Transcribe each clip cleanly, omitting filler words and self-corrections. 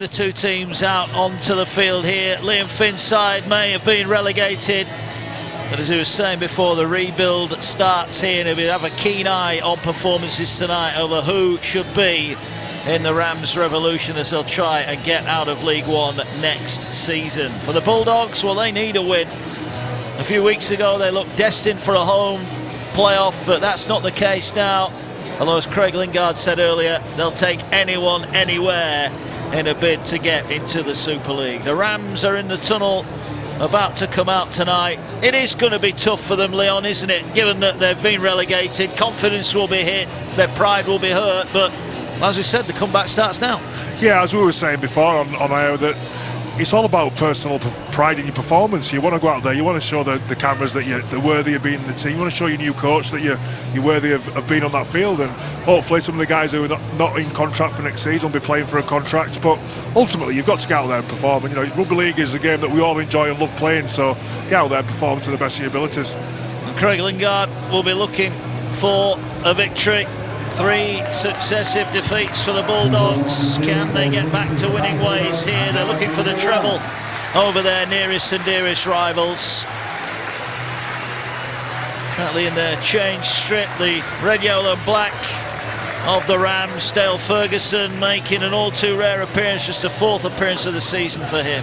The two teams out onto the field here. Liam Finn's side may have been relegated, but as he was saying before, the rebuild starts here, and he'll have a keen eye on performances tonight over who should be in the Rams revolution as they'll try and get out of League One next season. For the Bulldogs, well, they need a win. A few weeks ago they looked destined for a home playoff, but that's not the case now. Although, as Craig Lingard said earlier, they'll take anyone, anywhere in a bid to get into the Super League. The Rams are in the tunnel, about to come out tonight. It is going to be tough for them, Leon, isn't it? Given that they've been relegated, confidence will be hit, their pride will be hurt, but as we said, the comeback starts now. Yeah, as we were saying before on air, that it's all about personal pride in your performance. You want to go out there, you want to show the cameras that you're worthy of being in the team. You want to show your new coach that you're worthy of being on that field, and hopefully some of the guys who are not in contract for next season will be playing for a contract. But ultimately you've got to get out there and perform, and rugby league is a game that we all enjoy and love playing, so get out there and perform to the best of your abilities. And Craig Lingard will be looking for a victory. 3 successive defeats for the Bulldogs. Can they get back to winning ways here? They're looking for the treble over their nearest and dearest rivals. Batley in their change strip, the red, yellow and black of the Rams. Dale Ferguson making an all too rare appearance, just a 4th appearance of the season for him.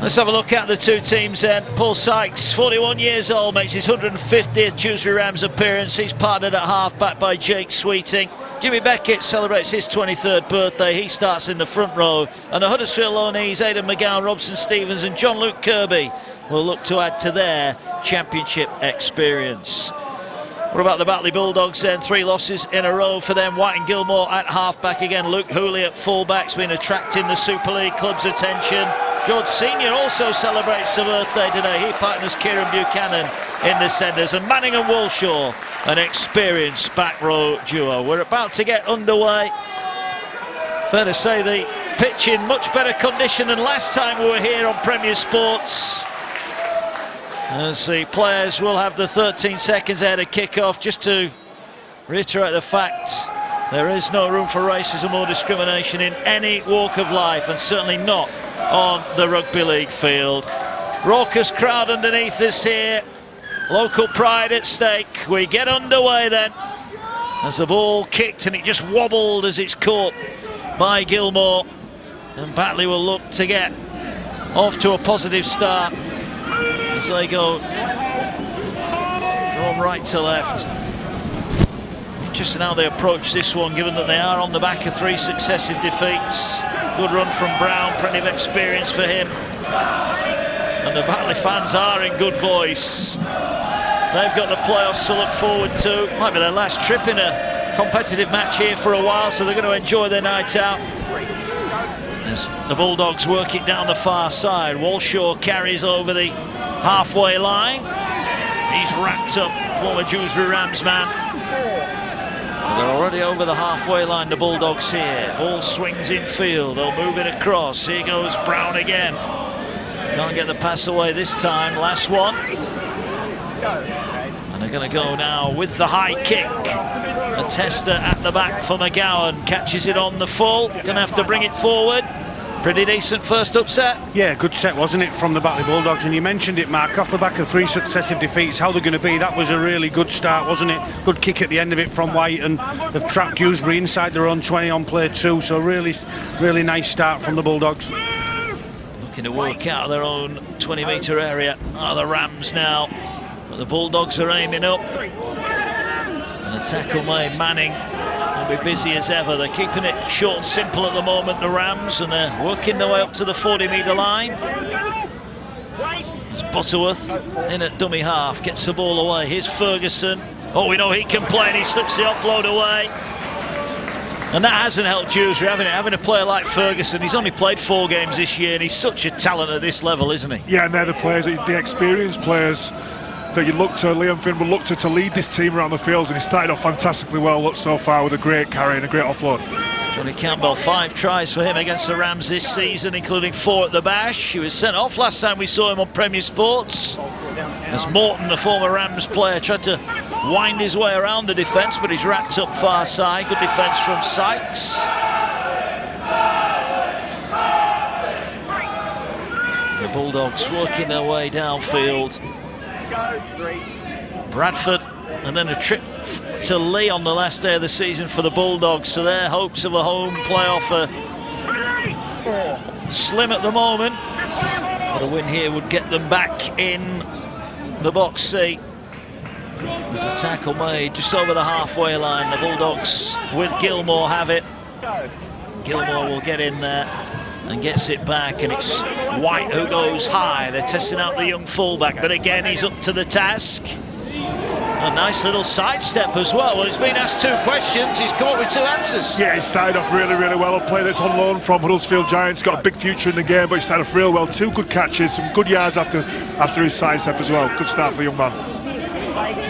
Let's have a look at the two teams then. Paul Sykes, 41 years old, makes his 150th Dewsbury Rams appearance. He's partnered at half-back by Jake Sweeting. Jimmy Beckett celebrates his 23rd birthday. He starts in the front row. And the Huddersfield Loneys, Aidan McGowan, Robson Stevens and John Luke Kirby will look to add to their championship experience. What about the Batley Bulldogs then? 3 losses in a row for them. White and Gilmore at half-back again. Luke Hooley at full-back's been attracting the Super League club's attention. George Senior also celebrates a birthday today. He partners Kieran Buchanan in the centres, and Manning and Walshaw, an experienced back row duo. We're about to get underway. Fair to say the pitch in much better condition than last time we were here on Premier Sports. As the players will have the 13 seconds ahead of kick-off. Just to reiterate the fact, there is no room for racism or discrimination in any walk of life, and certainly not on the rugby league field. Raucous crowd underneath us here, local pride at stake. We get underway then, as the ball kicked and it just wobbled as it's caught by Gilmore, and Batley will look to get off to a positive start as they go from right to left. Interesting how they approach this one, given that they are on the back of 3 successive defeats. Good run from Brown, plenty of experience for him. And the Batley fans are in good voice. They've got the playoffs to look forward to. Might be their last trip in a competitive match here for a while, so they're going to enjoy their night out. As the Bulldogs work it down the far side, Walshaw carries over the halfway line. He's wrapped up, former Dewsbury Rams man. They're already over the halfway line, the Bulldogs here. Ball swings in field, they'll move it across. Here goes Brown again. Can't get the pass away this time, last one. And they're going to go now with the high kick. A tester at the back for McGowan, catches it on the full. Going to have to bring it forward. Pretty decent first upset. Yeah, good set, wasn't it, from the Batley Bulldogs? And you mentioned it, Mark, off the back of 3 successive defeats, how they're going to be. That was a really good start, wasn't it? Good kick at the end of it from White, and they've trapped Dewsbury inside their own 20 on play 2, so really nice start from the Bulldogs. Looking to work out of their own 20-metre area are the Rams now, but the Bulldogs are aiming up. And the tackle made, Manning will be busy as ever. They're keeping it short and simple at the moment, the Rams, and they're working their way up to the 40-metre line. There's Butterworth in at dummy half, gets the ball away. Here's Ferguson. Oh, we know he can play, and he slips the offload away. And that hasn't helped Dewsbury, having a player like Ferguson. He's only played 4 games this year, and he's such a talent at this level, isn't he? Yeah, and they're the players, the experienced players that you look to. Liam Finn will look to lead this team around the fields, and he started off fantastically well so far with a great carry and a great offload. Johnny Campbell, 5 tries for him against the Rams this season, including 4 at the Bash. He was sent off last time we saw him on Premier Sports. As Morton, the former Rams player, tried to wind his way around the defence, but he's wrapped up far side. Good defence from Sykes. The Bulldogs working their way downfield. Bradford, and then a trip to Lee on the last day of the season for the Bulldogs, so their hopes of a home playoff are slim at the moment, but a win here would get them back in the box seat. There's a tackle made just over the halfway line. The Bulldogs with Gilmore have it. Gilmore will get in there and gets it back, and it's White who goes high. They're testing out the young fullback, but again he's up to the task. A nice little sidestep as well. Well, he's been asked 2 questions, he's come up with 2 answers. Yeah, he's started off really, really well. A player that's on loan from Huddersfield Giants, got a big future in the game, but he started off real well. 2 good catches, some good yards after his sidestep as well. Good start for the young man.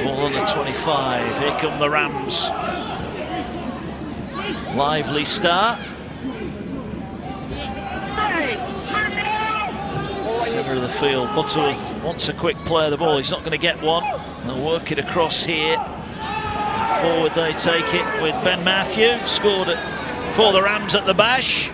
Ball on the 25, here come the Rams. Lively start. Centre of the field, Butterworth wants a quick play of the ball, he's not going to get one. They'll work it across here. And forward they take it with Ben Matthew, scored it for the Rams at the Bash.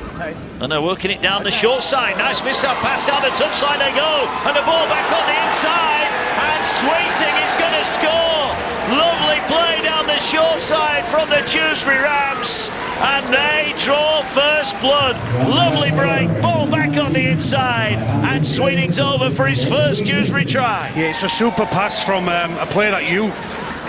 And they're working it down the short side. Nice miss-up pass down the touchline they go. And the ball back on the inside. And Sweeting is going to score. Lovely play down the short side from the Dewsbury Rams. And they draw first blood. Lovely break. Ball back on the inside. And Sweeting's over for his first Dewsbury try. Yeah, it's a super pass from a player that you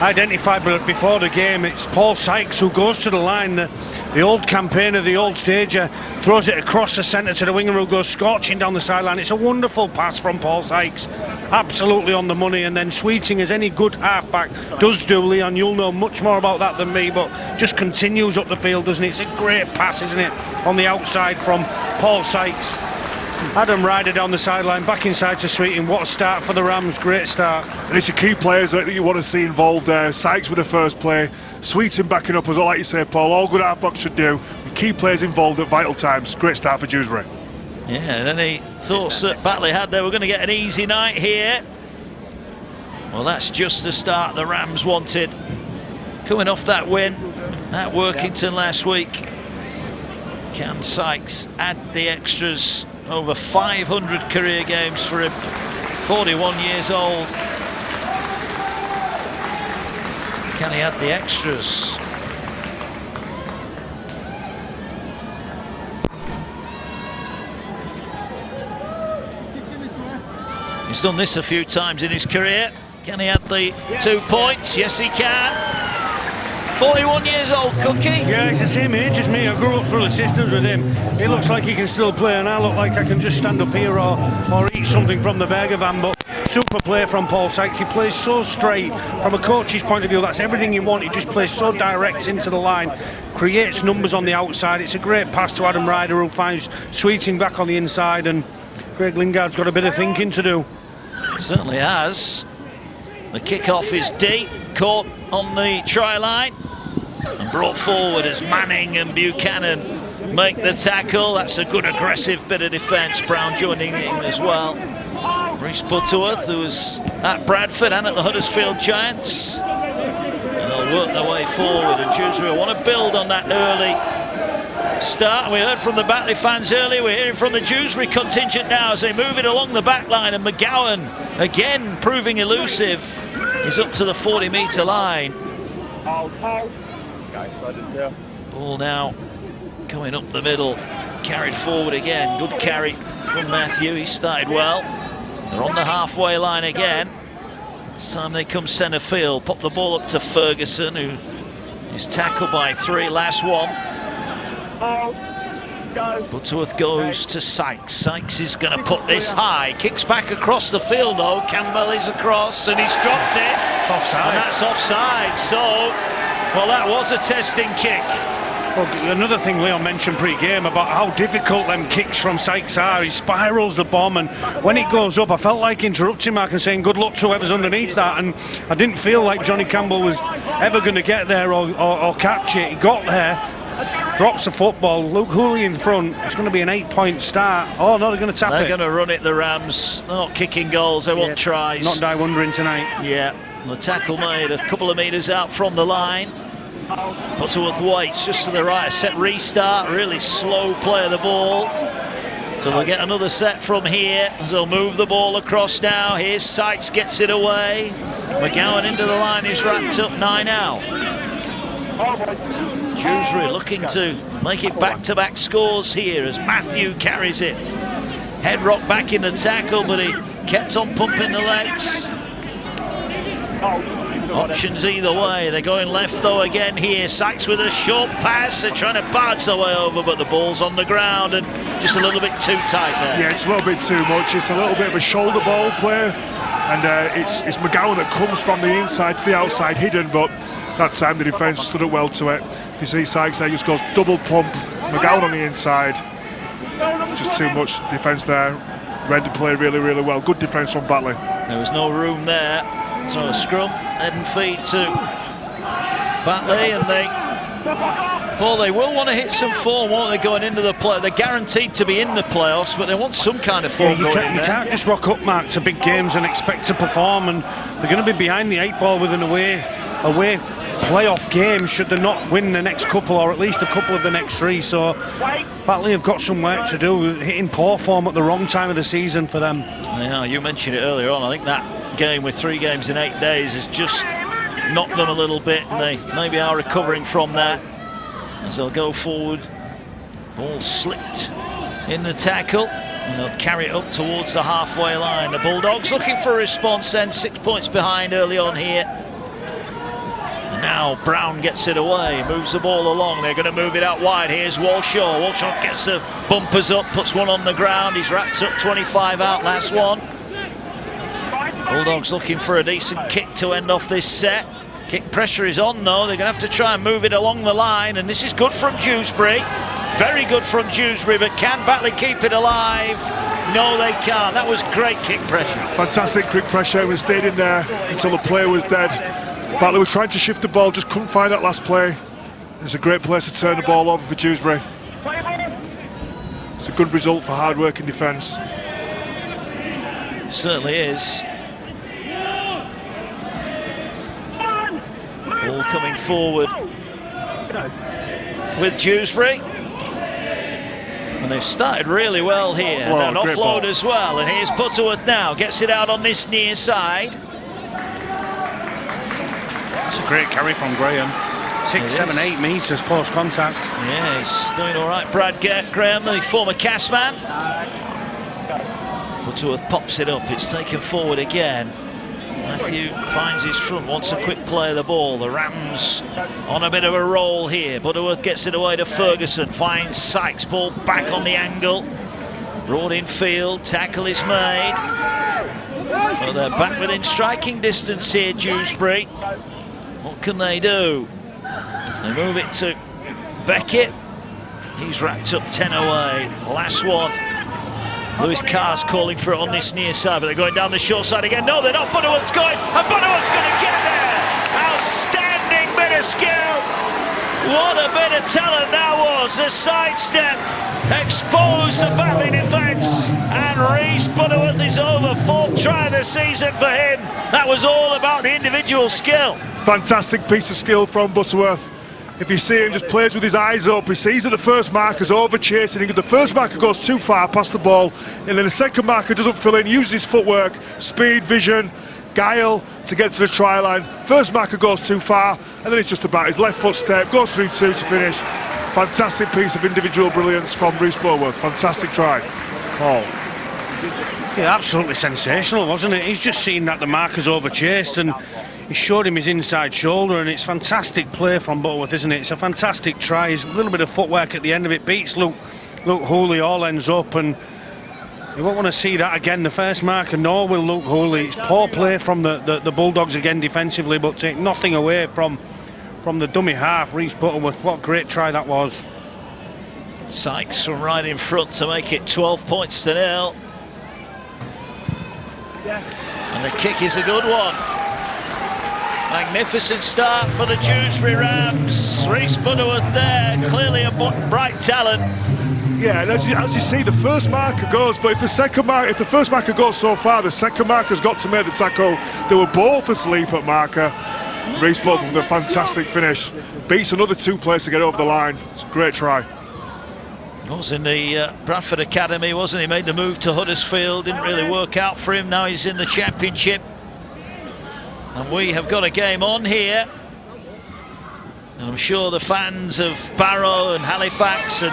identified before the game. It's Paul Sykes who goes to the line, the old campaigner, the old stager, throws it across the centre to the winger who goes scorching down the sideline. It's a wonderful pass from Paul Sykes, absolutely on the money. And then Sweeting, as any good halfback does do, Leon, you'll know much more about that than me, but just continues up the field, doesn't it? It's a great pass, isn't it, on the outside from Paul Sykes. Adam Ryder down the sideline, back inside to Sweeting. What a start for the Rams, great start. And it's the key players that you want to see involved there. Sykes with the first play, Sweeting backing up as well, like you say, Paul, all good halfbacks should do. The key players involved at vital times. Great start for Dewsbury. Yeah, and any thoughts that Batley had they were going to get an easy night here? Well, that's just the start the Rams wanted. Coming off that win at Workington last week, can Sykes add the extras? Over 500 career games for him, 41 years old. Can he add the extras? He's done this a few times in his career. Can he add the 2 points? Yes, he can. 41 years old, Cookie. Yeah, he's the same age as me. I grew up through the systems with him. He looks like he can still play, and I look like I can just stand up here or eat something from the burger van. But super play from Paul Sykes. He plays so straight. From a coach's point of view, that's everything you want. He just plays so direct into the line, creates numbers on the outside. It's a great pass to Adam Ryder, who finds Sweeting back on the inside, and Craig Lingard's got a bit of thinking to do. Certainly has. The kick-off is deep, caught on the try line and brought forward as Manning and Buchanan make the tackle. That's a good aggressive bit of defence. Brown joining in as well. Rhys Butterworth, who was at Bradford and at the Huddersfield Giants. And they'll work their way forward, and Dewsbury want to build on that early start. We heard from the Batley fans earlier, we're hearing from the Dewsbury contingent now as they move it along the back line, and McGowan again proving elusive. He's up to the 40-metre line. Ball now going up the middle, carried forward again. Good carry from Matthew, he started well. They're on the halfway line again. This time they come centre field, pop the ball up to Ferguson, who is tackled by 3, last one. Butterworth goes to Sykes. Sykes is going to put this high. Kicks back across the field though. Campbell is across and he's dropped it. Offside. And that's offside. So, well, that was a testing kick. Well, another thing Leon mentioned pre-game about how difficult them kicks from Sykes are. He spirals the bomb, and when it goes up, I felt like interrupting Mark and saying good luck to whoever's underneath that, and I didn't feel like Johnny Campbell was ever going to get there or catch it. He got there. drops the football. Luke Hooley in front. It's going to be an 8-point start. Oh no, they're going to tap it. They're going to run it, the Rams. They're not kicking goals, they want tries. Not die wondering tonight. Yeah, the tackle made a couple of metres out from the line. Butterworth waits just to the right, a set restart, really slow play of the ball. So they'll get another set from here as they'll move the ball across now. Here's Sykes, gets it away. McGowan into the line, is wrapped up 9 out. Dewsbury looking to make it back-to-back scores here as Matthew carries it. Head rock back in the tackle, but he kept on pumping the legs. Options either way. They're going left though again here. Sykes with a short pass. They're trying to barge their way over, but the ball's on the ground and just a little bit too tight there. Yeah, it's a little bit too much. It's a little bit of a shoulder ball play, and it's McGowan that comes from the inside to the outside hidden, but that time the defence stood up well to it. If you see Sykes there, just goes double pump, McGowan on the inside. Just too much defence there. Read the play really, really well. Good defence from Batley. There was no room there. So a scrum, head and feet to Batley, and they will want to hit some form, won't they, going into the play? They're guaranteed to be in the playoffs, but they want some kind of form going in there. You can't just rock up, Mark, to big games and expect to perform, and they're going to be behind the 8 ball with an away playoff game should they not win the next couple, or at least a couple of the next 3. So Batley have got some work to do, hitting poor form at the wrong time of the season for them. Yeah, you mentioned it earlier on. I think that game with 3 games in 8 days has just knocked them a little bit, and they maybe are recovering from that as they'll go forward. Ball slipped in the tackle, and they'll carry it up towards the halfway line. The Bulldogs looking for a response then, 6 points behind early on here. And now Brown gets it away, moves the ball along. They're going to move it out wide. Here's Walshaw. Walshaw gets the bumpers up, puts one on the ground. He's wrapped up 25 out, last one. Bulldogs looking for a decent kick to end off this set. Kick pressure is on though. They're going to have to try and move it along the line, and this is good from Dewsbury. Very good from Dewsbury, but can Batley keep it alive? No, they can't. That was great kick pressure. Fantastic quick pressure. We stayed in there until the play was dead. Batley were trying to shift the ball, just couldn't find that last play. It's a great place to turn the ball over for Dewsbury. It's a good result for hard working defence. Certainly is. Ball coming forward with Dewsbury. And they've started really well here. And an offload as well. And here's Butterworth now. Gets it out on this near side. That's a great carry from Graham. 6, 7, 8 metres post contact. Yeah, he's doing all right. Brad Graham, the former cast man. Butterworth pops it up. It's taken forward again. Matthew finds his front, wants a quick play of the ball. The Rams on a bit of a roll here. Butterworth gets it away to Ferguson, finds Sykes, ball back on the angle. Broad in field, tackle is made. Well, they're back within striking distance here, Dewsbury. What can they do? They move it to Beckett. He's wrapped up 10 away. Last one. Lewis Carr's calling for it on this near side, but they're going down the short side again. No, they're not. Butterworth's going, and Butterworth's going to get there. Outstanding bit of skill. What a bit of talent that was. The sidestep exposed the Batley defence, and Reese Butterworth is over. 4th try of the season for him. That was all about the individual skill. Fantastic piece of skill from Butterworth. If you see him, just plays with his eyes up. He sees that the first marker's over chasing. The first marker goes too far past the ball, and then the second marker doesn't fill in, uses his footwork, speed, vision, guile to get to the try line. First marker goes too far, and then it's just about his left foot step, goes through 2 to finish. Fantastic piece of individual brilliance from Bruce Butterworth. Fantastic try. Paul. Yeah, absolutely sensational, wasn't it? He's just seen that the marker's over chased, and he showed him his inside shoulder, and it's fantastic play from Butterworth, isn't it? It's a fantastic try. He's a little bit of footwork at the end of it, beats Luke Hooley, all ends up, and you won't want to see that again. The first marker, nor will Luke Hooley. It's poor play from the Bulldogs again defensively, but take nothing away from the dummy half. Reese Butterworth, what a great try that was. Sykes from right in front to make it 12 points to 0. And the kick is a good one. Magnificent start for the Dewsbury Rams. Reece Butterworth there, clearly a bright talent. Yeah, and as you see, the first marker goes, but if the first marker goes so far, the second marker's got to make the tackle. They were both asleep at marker. Reece Butterworth with a fantastic finish. Beats another 2 players to get over the line. It's a great try. He was in the Bradford Academy, wasn't he? Made the move to Huddersfield, didn't really work out for him. Now he's in the Championship. And we have got a game on here. And I'm sure the fans of Barrow and Halifax and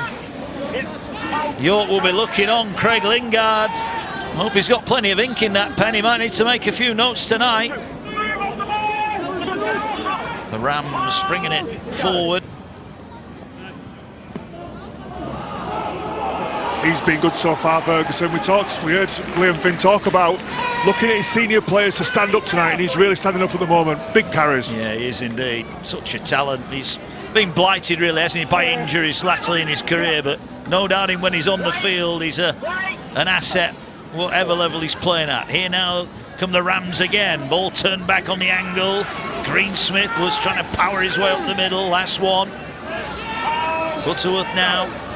York will be looking on. Craig Lingard, I hope he's got plenty of ink in that pen. He might need to make a few notes tonight. The Rams bringing it forward. He's been good so far, Ferguson. We heard Liam Finn talk about looking at his senior players to stand up tonight, and he's really standing up at the moment. Big carries. Yeah, he is indeed. Such a talent. He's been blighted, really, hasn't he, by injuries latterly in his career, but no doubting when he's on the field, he's an asset, whatever level he's playing at. Here now come the Rams again. Ball turned back on the angle. Greensmith was trying to power his way up the middle. Last one. Butterworth now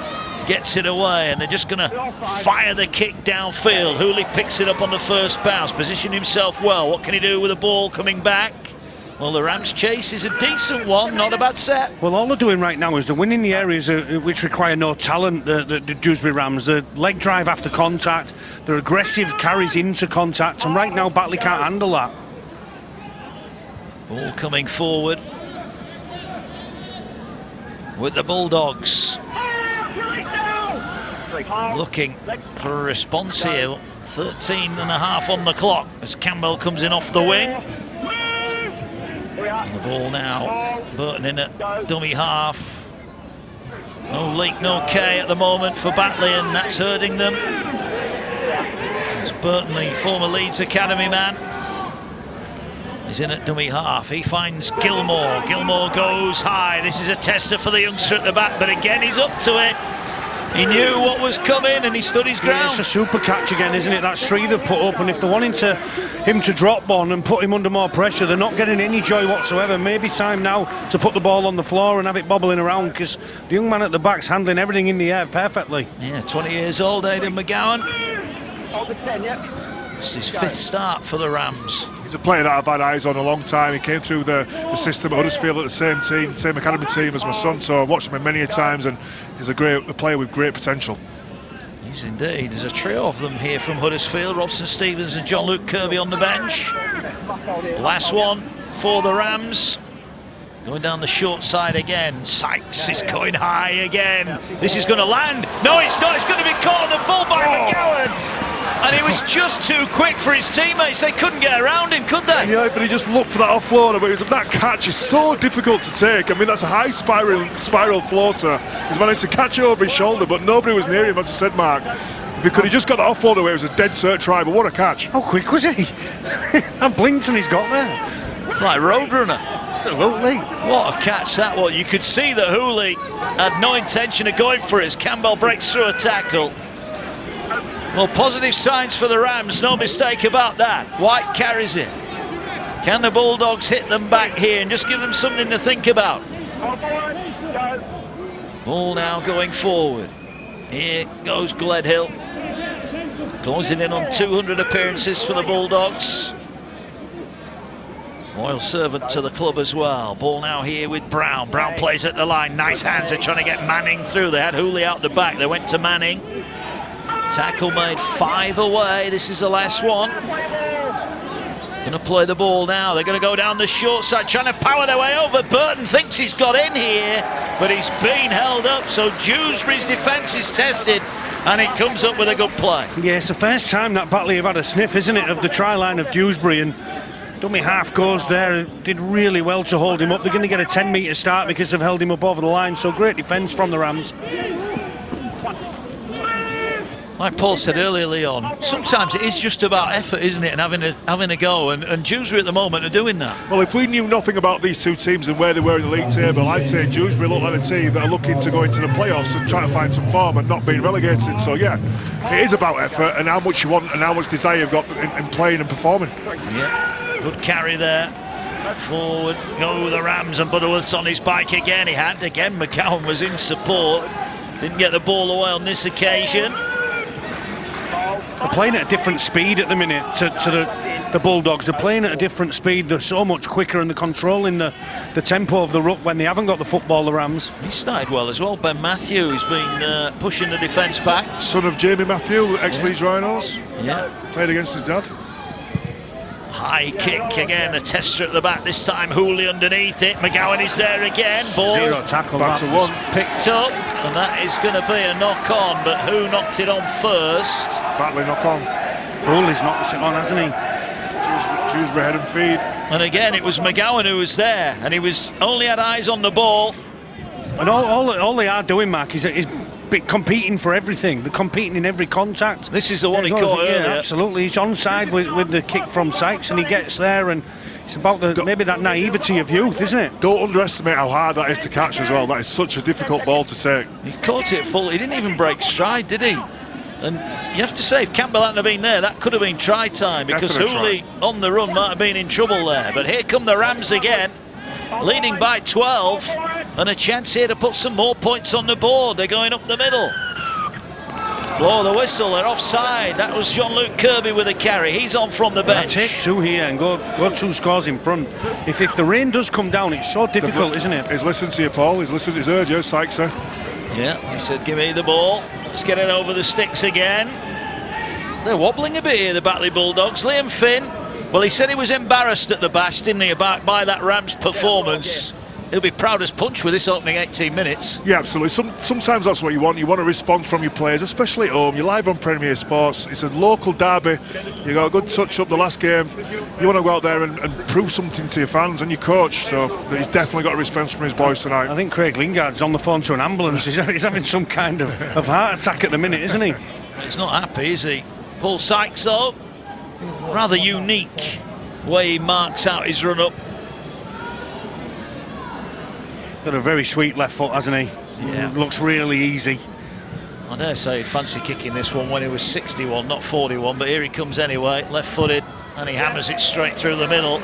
gets it away, and they're just going to fire the kick downfield. Hooley picks it up on the first bounce, positioned himself well. What can he do with the ball coming back? Well, the Rams' chase is a decent one, not a bad set. Well, all they're doing right now is they're winning the areas which require no talent, the Dewsbury Rams. The leg drive after contact, their aggressive carries into contact, and right now Batley can't handle that. Ball coming forward with the Bulldogs. Looking for a response here. 13 and a half on the clock as Campbell comes in off the wing. And the ball now, Burton in at dummy half. No leak, no K at the moment for Batley, and that's hurting them. It's Burton, the former Leeds Academy man. He's in at dummy half. He finds Gilmore. Gilmore goes high. This is a tester for the youngster at the back, but again he's up to it. He knew what was coming and he stood his ground. Yeah, it's a super catch again, isn't it? That's 3 they've put up, and if they're wanting him to drop one and put him under more pressure, they're not getting any joy whatsoever. Maybe time now to put the ball on the floor and have it bobbling around, because the young man at the back's handling everything in the air perfectly. Yeah, 20 years old, Aidan McGowan. It's his 5th start for the Rams. He's a player that I've had eyes on a long time. He came through the system at Huddersfield at the same academy team as my son, so I've watched him many a times, and he's a player with great potential. He's indeed. There's a trio of them here from Huddersfield. Robson Stevens and John Luke Kirby on the bench. Last one for the Rams. Going down the short side again. Sykes is going high again. This is going to land. No, it's not. It's going to be caught and full by McGowan. And he was just too quick for his teammates. They couldn't get around him, could they? Yeah, but he just looked for that offloader. But that catch is so difficult to take. I mean, that's a high spiral floater. He's managed to catch it over his shoulder, but nobody was near him, as you said, Mark. If he could have just got the offloader away, it was a dead cert try. But what a catch! How quick was he? And blinked and he's got there. It's like Roadrunner. Absolutely. What a catch that was. You could see that Hooley had no intention of going for it as Campbell breaks through a tackle. Well, positive signs for the Rams, no mistake about that. White carries it. Can the Bulldogs hit them back here and just give them something to think about? Ball now going forward. Here goes Gledhill. Closing in on 200 appearances for the Bulldogs. Loyal servant to the club as well. Ball now here with Brown. Brown plays at the line. Nice hands. They're trying to get Manning through. They had Hooley out the back. They went to Manning. Tackle made, 5 away. This is the last one. Going to play the ball now. They're going to go down the short side, trying to power their way over. Burton thinks he's got in here, but he's been held up. So Dewsbury's defence is tested, and it comes up with a good play. Yeah, it's the first time that Batley have had a sniff, isn't it, of the try line of Dewsbury, and dummy half goes there. Did really well to hold him up. They're going to get a 10-metre start because they've held him up over the line. So great defence from the Rams. Like Paul said earlier, Leon, sometimes it is just about effort, isn't it, and having a go, and Dewsbury at the moment are doing that. Well, if we knew nothing about these two teams and where they were in the league table, I'd say Dewsbury look like a team that are looking to go into the playoffs and try to find some form and not being relegated. So yeah, it is about effort and how much you want and how much desire you've got in playing and performing. Yeah, good carry there. Forward go the Rams, and Butterworth's on his bike again. He had again. McGowan was in support. Didn't get the ball away on this occasion. They're playing at a different speed at the minute to the Bulldogs. They're playing at a different speed. They're so much quicker, and they're controlling the tempo of the ruck when they haven't got the football, the Rams. He started well as well. Ben Matthew's been pushing the defence back. Son of Jamie Matthew, ex-Leeds Rhinos. Yeah. Played against his dad. High kick again, a tester at the back, this time Hooley underneath it. McGowan is there again. Ball Zero tackle. Back to one. picked up, and that is going to be a knock on, but who knocked it on first? Batley knock on. Hooley's knocked it on, hasn't he? Dewsbury head and feed. And again, it was McGowan who was there, and he only had eyes on the ball. And all they are doing, Mark, is competing for everything. They're competing in every contact. This is the one he caught earlier. Yeah, absolutely. He's onside with the kick from Sykes, and he gets there, and it's about maybe that naivety of youth, isn't it? Don't underestimate how hard that is to catch as well. That is such a difficult ball to take. He caught it full. He didn't even break stride, did he? And you have to say, if Campbell hadn't have been there, that could have been try time, because Hooley on the run might have been in trouble there. But here come the Rams again, leading by 12, and a chance here to put some more points on the board. They're going up the middle. Blow the whistle, they're offside. That was Jean-Luc Kirby with a carry. He's on from the bench. Take two here and go 2 scores in front. If the rain does come down, it's so difficult, isn't it? He's listened to you, Paul. He's listened to his urge, Sykes. Yeah, he said, give me the ball. Let's get it over the sticks again. They're wobbling a bit here, the Batley Bulldogs. Liam Finn, well, he said he was embarrassed at the Bash, didn't he, by that Rams performance. He'll be proud as punch with this opening 18 minutes. Yeah, absolutely. Sometimes that's what you want. You want a response from your players, especially at home. You're live on Premier Sports. It's a local derby. You got a good touch up the last game. You want to go out there and prove something to your fans and your coach. So he's definitely got a response from his boys tonight. I think Craig Lingard's on the phone to an ambulance. He's having some kind of heart attack at the minute, isn't he? He's not happy, is he? Paul Sykes, though, rather unique way he marks out his run-up. Got a very sweet left foot, hasn't he? Yeah. Looks really easy. I dare say he'd fancy kicking this one when he was 61, not 41, but here he comes anyway, left-footed, and he hammers it straight through the middle.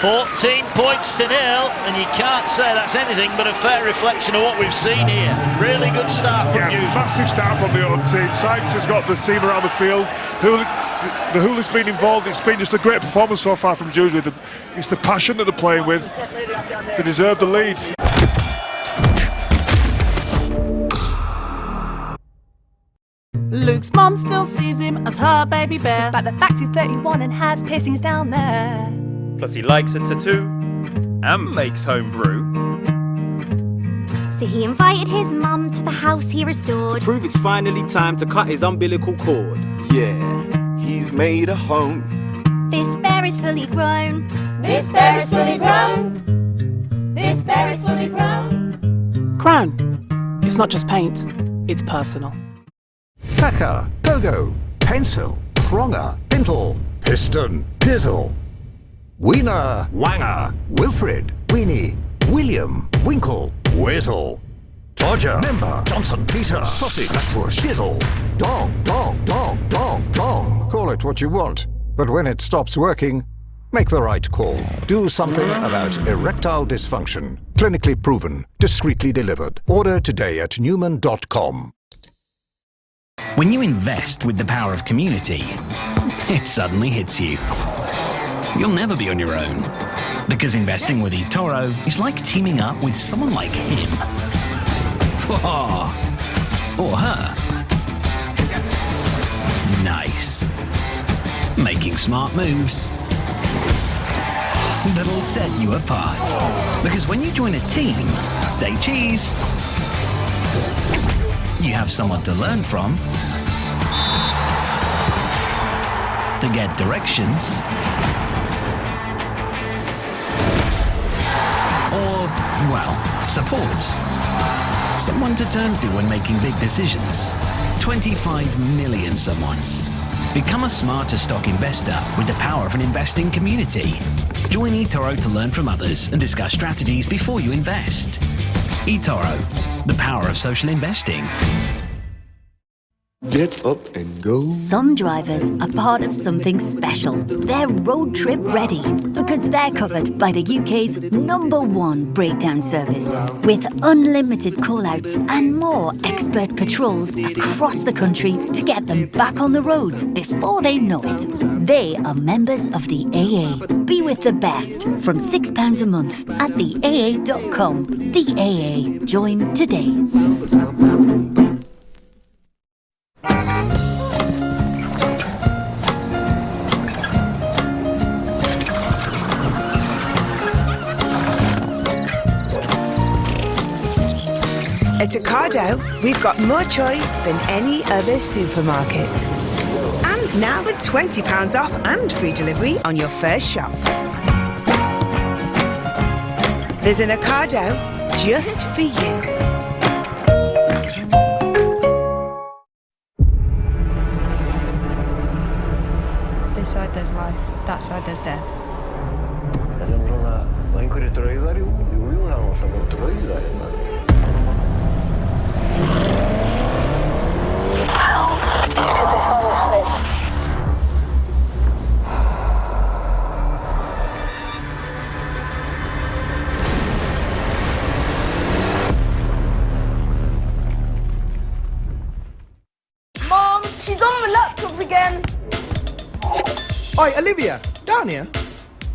14 points to 0, and you can't say that's anything but a fair reflection of what we've seen here. Really good start from you. Massive start from the other team. Sykes has got the team around the field. The Hooley's been involved. It's been just a great performance so far from Dewsbury. It's the passion that they're playing with. They deserve the lead. Luke's mum still sees him as her baby bear. Despite the fact he's 31 and has piercings down there. Plus he likes a tattoo and makes home brew. So he invited his mum to the house he restored. To prove it's finally time to cut his umbilical cord. Yeah, he's made a home. This bear is fully grown. This bear is fully grown. This bear is fully grown. Crown. It's not just paint, it's personal. Packer, Pogo, Pencil, Pronger, Pintle, Piston, Pizzle, Wiener, Wanger, Wilfred, Weenie, William, Winkle, Whizzle, Dodger, Member, Johnson, Peter, Sausage, Flatbush, Shizzle, Dong, Dong, Dong, Dong, Dong. Call it what you want, but when it stops working, make the right call. Do something about erectile dysfunction. Clinically proven, discreetly delivered. Order today at Newman.com. When you invest with the power of community, it suddenly hits you. You'll never be on your own, because investing with eToro is like teaming up with someone like him. Or her. Nice. Making smart moves that'll set you apart. Because when you join a team, say cheese, you have someone to learn from, to get directions, or, well, support. Someone to turn to when making big decisions. 25 million someones. Become a smarter stock investor with the power of an investing community. Join eToro to learn from others and discuss strategies before you invest. eToro, the power of social investing. Get up and go. Some drivers are part of something special. They're road trip ready because they're covered by the UK's #1 breakdown service with unlimited call-outs and more expert patrols across the country to get them back on the road before they know it. They are members of the AA. Be with the best from £6 a month at theaa.com. The AA. Join today. At Ocado, we've got more choice than any other supermarket. And now with £20 off and free delivery on your first shop. There's an Ocado just for you. This side there's life, that side there's death. Mom, she's on the laptop again. Oi, Olivia, down here.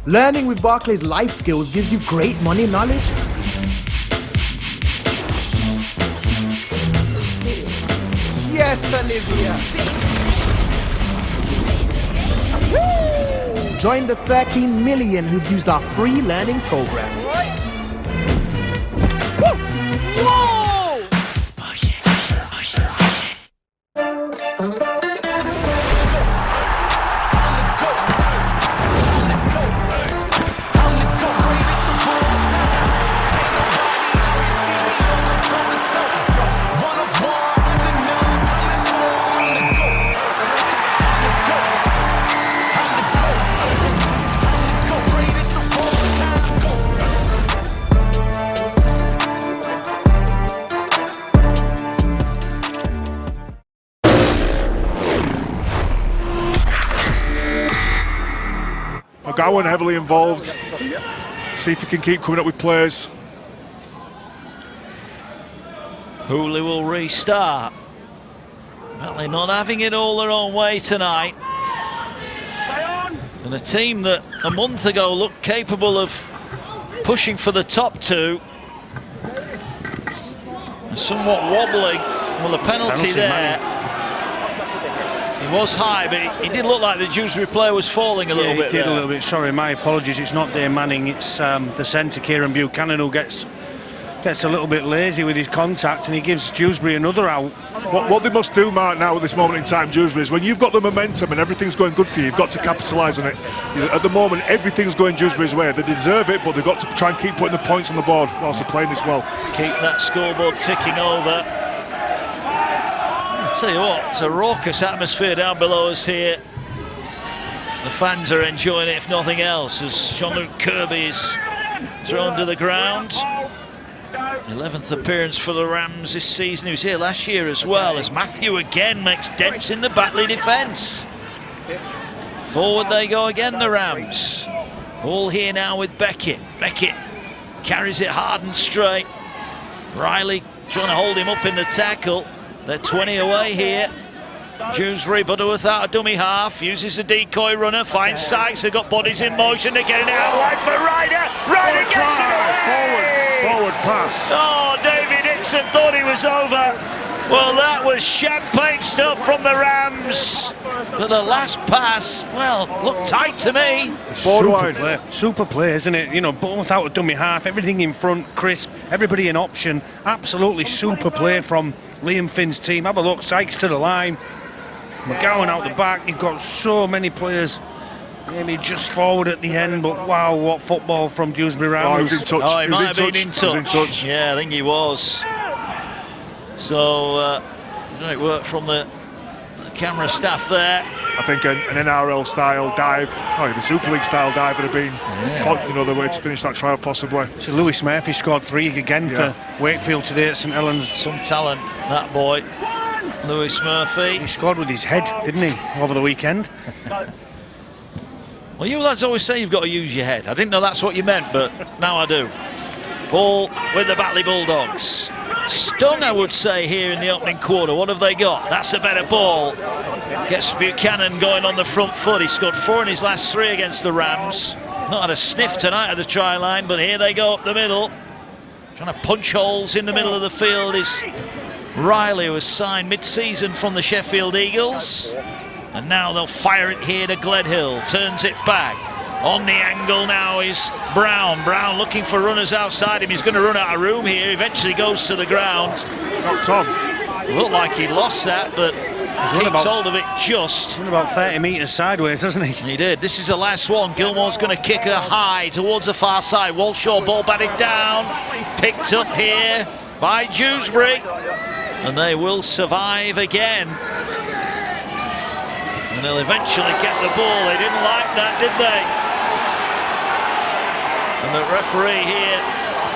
Learning with Barclays Life Skills gives you great money knowledge. Yes, Olivia. Woo! Join the 13 million who've used our free learning program. Whoa! McGowan heavily involved. See if he can keep coming up with players. Hooley will restart. Batley not having it all their own way tonight. And a team that a month ago looked capable of pushing for the top two. Somewhat wobbling. Well, the penalty there. He was high, but he did look like the Dewsbury player was falling a little bit. He did there. a little bit. Sorry, my apologies. It's not Dave Manning. It's the centre, Kieran Buchanan, who gets a little bit lazy with his contact, and he gives Dewsbury another out. What they must do, Mark, now at this moment in time, Dewsbury, is when you've got the momentum and everything's going good for you, you've got to capitalise on it. At the moment, everything's going Dewsbury's way. They deserve it, but they've got to try and keep putting the points on the board whilst they're playing this well. Keep that scoreboard ticking over. I'll tell you what, it's a raucous atmosphere down below us here. The fans are enjoying it, if nothing else, as Jean-Luc Kirby is thrown to the ground. 11th appearance for the Rams this season. He was here last year as well, as Matthew again makes dents in the Batley defence. Forward they go again, the Rams. All here now with Beckett. Beckett carries it hard and straight. Riley trying to hold him up in the tackle. They're 20 away here. Dewsbury, Butterworth out a dummy half, uses the decoy runner, finds Sykes, they've got bodies in motion, they're getting out wide for Ryder. Ryder gets it away! Forward pass. Oh, David Nixon thought he was over. Well, that was champagne stuff from the Rams. But the last pass, well, looked tight to me. Super play, isn't it? You know, both out a dummy half, everything in front, crisp, everybody in option. Absolutely super play from Liam Finn's team. Have a look, Sykes to the line. McGowan out the back. You've got so many players. Maybe just forward at the end, but wow, what football from Dewsbury Rams. Oh, he was in touch. Oh, he might have been in touch. Yeah, I think he was. So, great work from the camera staff there. I think an NRL style dive, or even Super League style dive would have been, the way to finish that trial possibly. So Lewis Murphy scored 3 again for Wakefield today at St Helens. Some talent, that boy. Lewis Murphy. He scored with his head, didn't he, over the weekend? Well, you lads always say you've got to use your head. I didn't know that's what you meant, but now I do. Ball with the Batley Bulldogs. Stung, I would say, here in the opening quarter. What have they got? That's a better ball. Gets Buchanan going on the front foot. He scored 4 in his last 3 against the Rams. Not had a sniff tonight at the try line, but here they go up the middle. Trying to punch holes in the middle of the field is Riley, who was signed mid-season from the Sheffield Eagles. And now they'll fire it here to Gledhill. Turns it back. On the angle now is Brown. Brown looking for runners outside him. He's going to run out of room here. Eventually goes to the ground. Not Tom. Looked like he lost that, but keeps hold of it just. Run about 30 metres sideways, hasn't he? He did. This is the last one. Gilmore's going to kick a high towards the far side. Walshaw ball batted down. Picked up here by Dewsbury. And they will survive again. And they'll eventually get the ball. They didn't like that, did they? And the referee here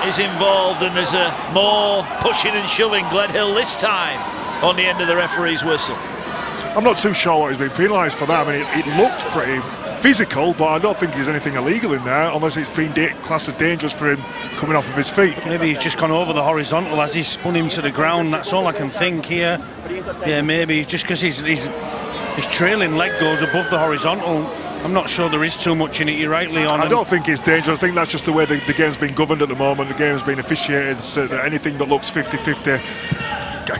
is involved, and there's a more pushing and shoving. Gledhill this time on the end of the referee's whistle. I'm not too sure what he's been penalised for that. I mean, it looked pretty physical, but I don't think there's anything illegal in there, unless it's been classed as dangerous for him coming off of his feet. Maybe he's just gone over the horizontal as he spun him to the ground. That's all I can think here. Yeah, maybe just because his trailing leg goes above the horizontal. I'm not sure there is too much in it. You're right, Leon. I don't think it's dangerous. I think that's just the way the game's been governed at the moment. The game's been officiated, so that anything that looks 50-50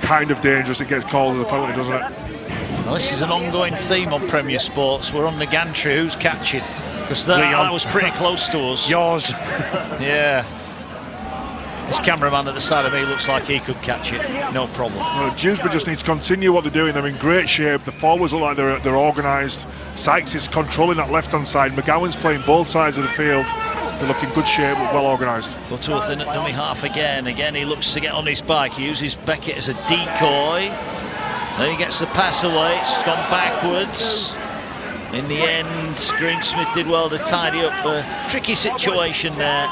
kind of dangerous, it gets called as a penalty, doesn't it? Well, this is an ongoing theme on Premier Sports. We're on the gantry. Who's catching? Because that was pretty close to us. Yours. Yeah. This cameraman at the side of me looks like he could catch it, no problem. Well, Dewsbury just needs to continue what they're doing. They're in great shape. The forwards look like they're organised. Sykes is controlling that left-hand side. McGowan's playing both sides of the field. They look in good shape, look well organised. Butterworth in at dummy half again. Again, he looks to get on his bike. He uses Beckett as a decoy. Then he gets the pass away. It's gone backwards. In the end, Greensmith did well to tidy up a tricky situation there.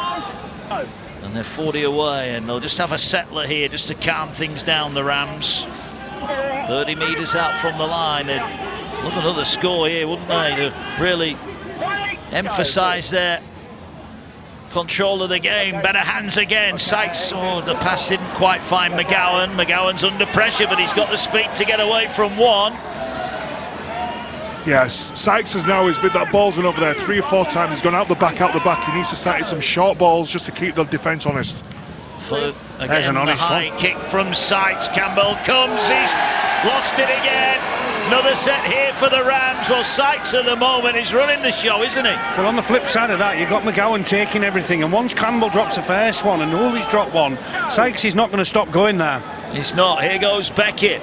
And they're 40 away, and they'll just have a settler here just to calm things down, the Rams. 30 metres out from the line. They'd love another score here, wouldn't they, to really emphasise their control of the game. Better hands again. Sykes, the pass didn't quite find McGowan. McGowan's under pressure, but he's got the speed to get away from one. Yes, Sykes has now, that ball's been over there 3 or 4 times. He's gone out the back. He needs to start some short balls just to keep the defence honest. Again, the high kick from Sykes. Campbell comes, he's lost it again. Another set here for the Rams. Well, Sykes at the moment is running the show, isn't he? Well, on the flip side of that, you've got McGowan taking everything, and once Campbell drops the first one and Wooley's dropped one, Sykes is not going to stop going there. He's not. Here goes Beckett.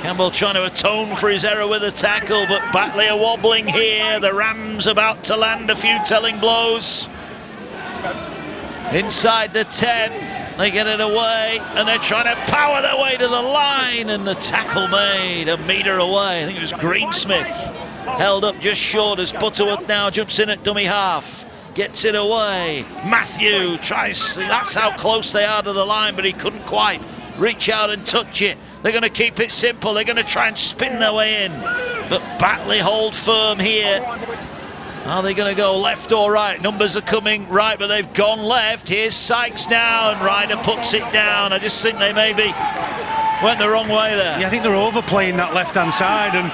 Campbell trying to atone for his error with a tackle, but Batley are wobbling here. The Rams about to land a few telling blows. Inside the 10, they get it away, and they're trying to power their way to the line, and the tackle made a metre away. I think it was Greensmith. Held up just short as Butterworth now jumps in at dummy half. Gets it away. Matthew tries, that's how close they are to the line, but he couldn't quite reach out and touch it. They're going to keep it simple. They're going to try and spin their way in. But Batley hold firm here. Are they going to go left or right? Numbers are coming right, but they've gone left. Here's Sykes now, and Ryder puts it down. I just think they maybe went the wrong way there. Yeah, I think they're overplaying that left-hand side, and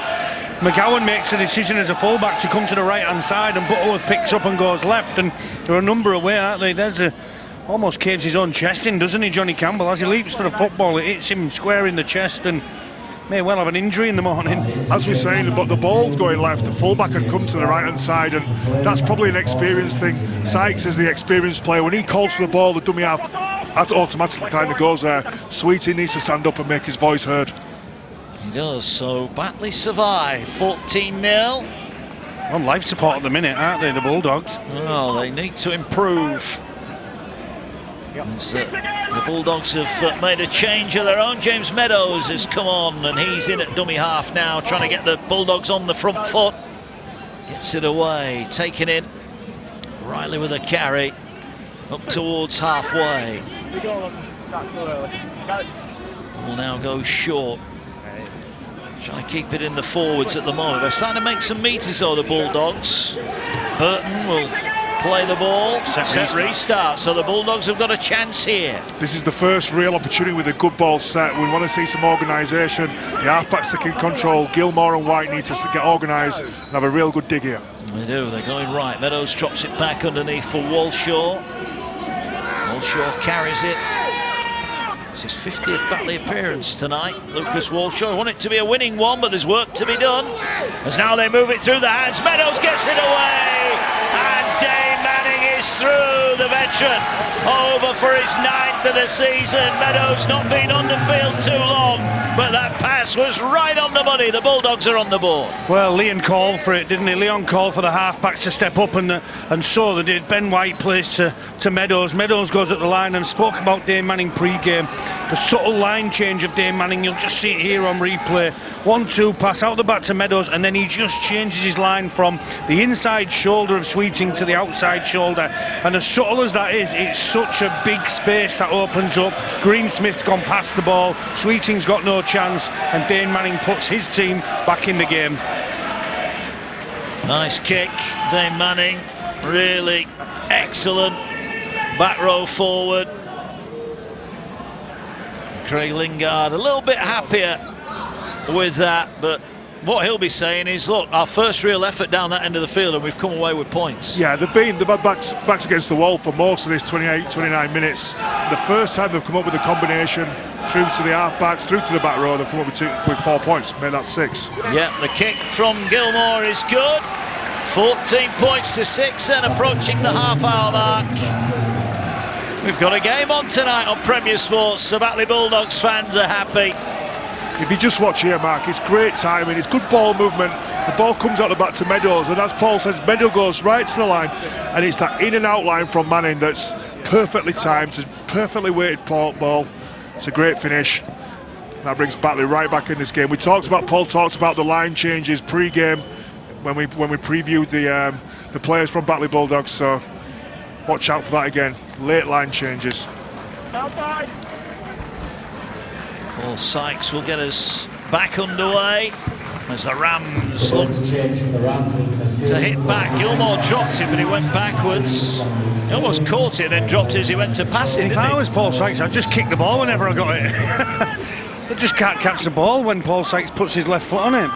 McGowan makes a decision as a fullback to come to the right-hand side, and Butterworth picks up and goes left, and they're a number away, aren't they? There's a almost caves his own chest in, doesn't he, Johnny Campbell? As he leaps for the football, it hits him square in the chest and may well have an injury in the morning. As we're saying, but the ball's going left, the fullback had come to the right-hand side, and that's probably an experience thing. Sykes is the experienced player. When he calls for the ball, the dummy half that automatically kind of goes there. Sweetie needs to stand up and make his voice heard. He does, so Batley survive, 14-0. On life support at the minute, aren't they, the Bulldogs? Well, they need to improve. The Bulldogs have made a change of their own. James Meadows has come on, and he's in at dummy half now, trying to get the Bulldogs on the front foot. Gets it away, taken in. Riley with a carry, up towards halfway. Will now go short. Trying to keep it in the forwards at the moment. They're starting to make some meters though, the Bulldogs. Burton will play the ball, set restart, so the Bulldogs have got a chance here. This is the first real opportunity with a good ball set. We want to see some organisation. The half-backs taking control. Gilmore and White need to get organised and have a real good dig here. They do, they're going right. Meadows drops it back underneath for Walshaw. Walshaw carries it. It's his 50th Batley appearance tonight. Lucas Walshaw. Want it to be a winning one, but there's work to be done. As now they move it through the hands. Meadows gets it away. And Dane Manning is through, the veteran. Over for his 9th of the season. Meadows not been on the field too long, but that pass was right on the money. The Bulldogs are on the board. Well, Leon called for it, didn't he? Leon called for the half-backs to step up, and so they did. Ben White plays to Meadows. Meadows goes at the line and spoke about Dane Manning pre-game. The subtle line change of Dane Manning, you'll just see it here on replay. 1-2 pass out the back to Meadows, and then he just changes his line from the inside shoulder of Sweeting to the outside shoulder. And as subtle as that is, it's such a big space that opens up. Greensmith's gone past the ball, Sweeting's got no chance, and Dane Manning puts his team back in the game. Nice kick, Dane Manning, really excellent back row forward. Craig Lingard a little bit happier with that, but what he'll be saying is, look, our first real effort down that end of the field and we've come away with points. Yeah, they've had backs against the wall for most of this 29 minutes. The first time they've come up with a combination through to the half-backs, through to the back row, they've come up with 4 points, made that 6. Yeah, the kick from Gilmore is good. 14 points to 6 and approaching the half-hour mark. We've got a game on tonight on Premier Sports. The Batley Bulldogs fans are happy. If you just watch here, Mark, it's great timing, it's good ball movement. The ball comes out the back to Meadows, and as Paul says, Meadows goes right to the line, and it's that in and out line from Manning that's perfectly timed, it's a perfectly weighted ball. It's a great finish. That brings Batley right back in this game. Paul talks about the line changes pre-game when we previewed the players from Batley Bulldogs, so watch out for that again. Late line changes. Paul Sykes will get us back underway as the Rams look to hit back. Gilmore dropped it, but he went backwards. He almost caught it and then dropped it as he went to pass it. If I was Paul Sykes, I'd just kick the ball whenever I got it. I just can't catch the ball when Paul Sykes puts his left foot on it.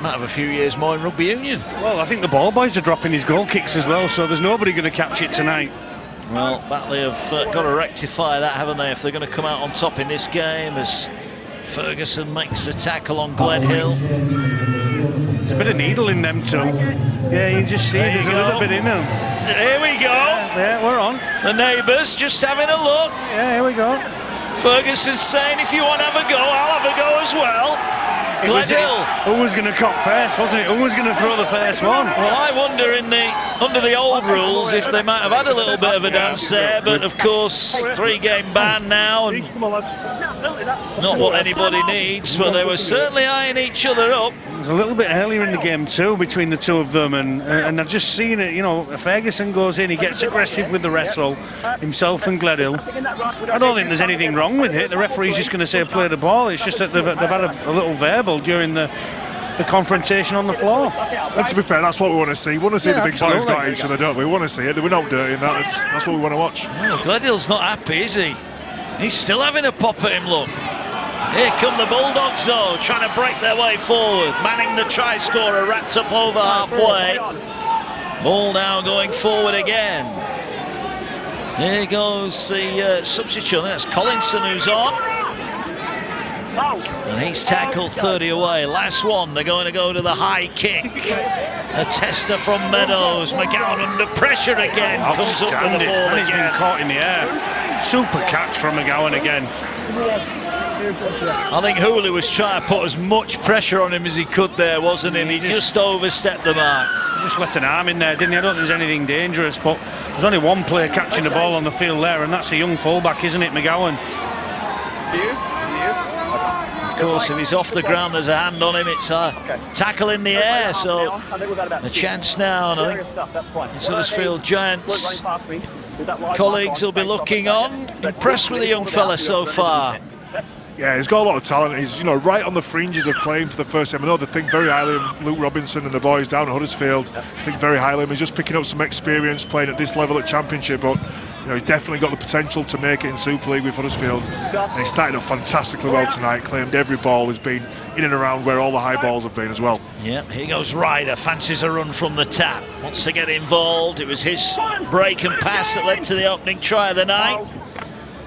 Might have a few years more in rugby union. Well, I think the ball boys are dropping his goal kicks as well, so there's nobody going to catch it tonight. Well, Batley have got to rectify that, haven't they, if they're going to come out on top in this game, as Ferguson makes the tackle on Gledhill. There's a bit of needle in them too. Yeah, you just see there's a little bit in them. Here we go. Yeah, we're on. The neighbours just having a look. Yeah, here we go. Ferguson's saying, if you want to have a go, I'll have a go as well. Gledhill. Who was going to cock first, wasn't it? Who was going to throw the first one? Well, I wonder under the old rules if they might have had a little bit of a dance there, but of course 3-game ban now, and not what anybody needs, but they were certainly eyeing each other up. It was a little bit earlier in the game too between the two of them, and I've just seen it. You know, Ferguson goes in, he gets aggressive with the wrestle, himself and Gledhill. I don't think there's anything wrong with it. The referee's just going to say play the ball. It's just that they've had a little verbal during the confrontation on the floor. And to be fair, that's what we want to see. We want to see the big boys got each other, don't we? We want to see it. We're not dirty in that. That's what we want to watch. Well, Gledhill's not happy, is he? He's still having a pop at him, look. Here come the Bulldogs, though, trying to break their way forward. Manning, the try scorer, wrapped up over halfway. Ball now going forward again. Here goes the substitute. That's Collinson who's on. And he's tackled 30 away. Last one, they're going to go to the high kick. A tester from Meadows. McGowan under pressure again. Comes up with the ball again. He's been caught in the air. Super catch from McGowan again. I think Hooley was trying to put as much pressure on him as he could there, wasn't he? He just overstepped the mark. He just left an arm in there, didn't he? I don't think there's anything dangerous, but there's only one player catching the ball on the field there, and that's a young fullback, isn't it, McGowan? Of course, if he's off the ground, there's a hand on him. It's a tackle in the air, so a chance now. And I think the Huddersfield Giants colleagues will be looking on, impressed with the young fella so far. Yeah, he's got a lot of talent. He's, right on the fringes of playing for the first team. I know they think very highly of Luke Robinson and the boys down at Huddersfield. Think very highly of him. He's just picking up some experience playing at this level at Championship, but he's definitely got the potential to make it in Super League with Huddersfield. And he started off fantastically well tonight. Claimed every ball has been in and around where all the high balls have been as well. Yeah, here goes Ryder. Fancies a run from the tap. Wants to get involved. It was his break and pass that led to the opening try of the night.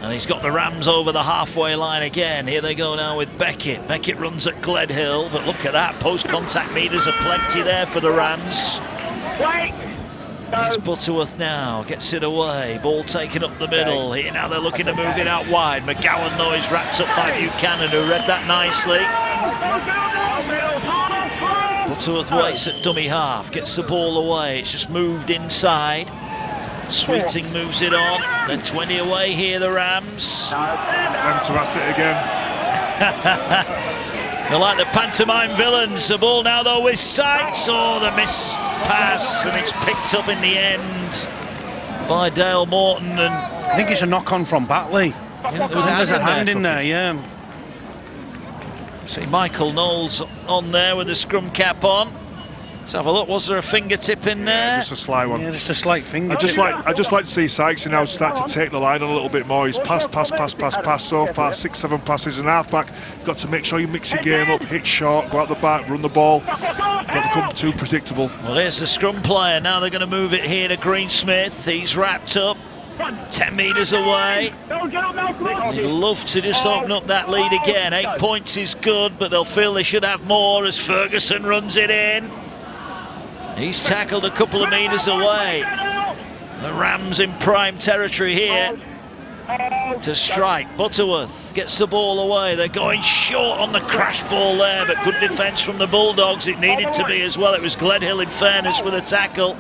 And he's got the Rams over the halfway line again. Here they go now with Beckett. Beckett runs at Gledhill, but look at that. Post-contact meters are plenty there for the Rams. Here's Butterworth now, gets it away. Ball taken up the middle. Here now they're looking to move it out wide. McGowan, though, is wrapped up by Buchanan, who read that nicely. Butterworth waits at dummy half, gets the ball away. It's just moved inside. Sweeting moves it on. They're 20 away here, the Rams. Them to at it again. They're like the pantomime villains. The ball now, though, with Sykes. Oh, the miss pass, and it's picked up in the end by Dale Morton. And I think it's a knock-on from Batley. Yeah, there's a hand in there, yeah. See Michael Knowles on there with the scrum cap on. Let's have a look. Was there a fingertip in there? Just a slight one. Yeah, just a slight finger. I just like to see Sykes now start to take the line on a little bit more. He's pass so far, 6-7 passes and half back. You've got to make sure you mix your game up, hit short, go out the back, run the ball. Not become too predictable. Well, here's the scrum player. Now they're going to move it here to Greensmith. He's wrapped up 10 metres away. They'd love to just open up that lead again. 8 points is good, but they'll feel they should have more as Ferguson runs it in. He's tackled a couple of metres away. The Rams in prime territory here to strike. Butterworth gets the ball away. They're going short on the crash ball there, but good defence from the Bulldogs. It needed to be as well. It was Gledhill, in fairness, with a tackle.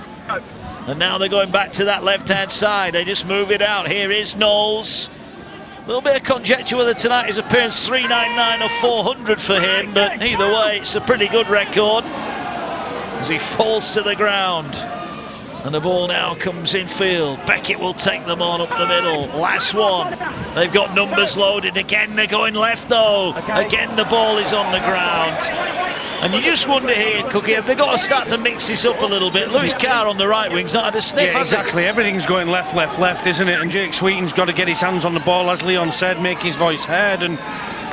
And now they're going back to that left-hand side. They just move it out. Here is Knowles. A little bit of conjecture whether tonight his appearance 399 or 400 for him, but either way, it's a pretty good record as he falls to the ground. And the ball now comes in field. Beckett will take them on up the middle. Last one. They've got numbers loaded. Again, they're going left, though. Again, the ball is on the ground. And you just wonder here, Cookie, have they got to start to mix this up a little bit? Lewis Carr on the right wing's not had a sniff, has exactly. Everything's going left, isn't it? And Jake Sweeting's got to get his hands on the ball, as Leon said, make his voice heard. And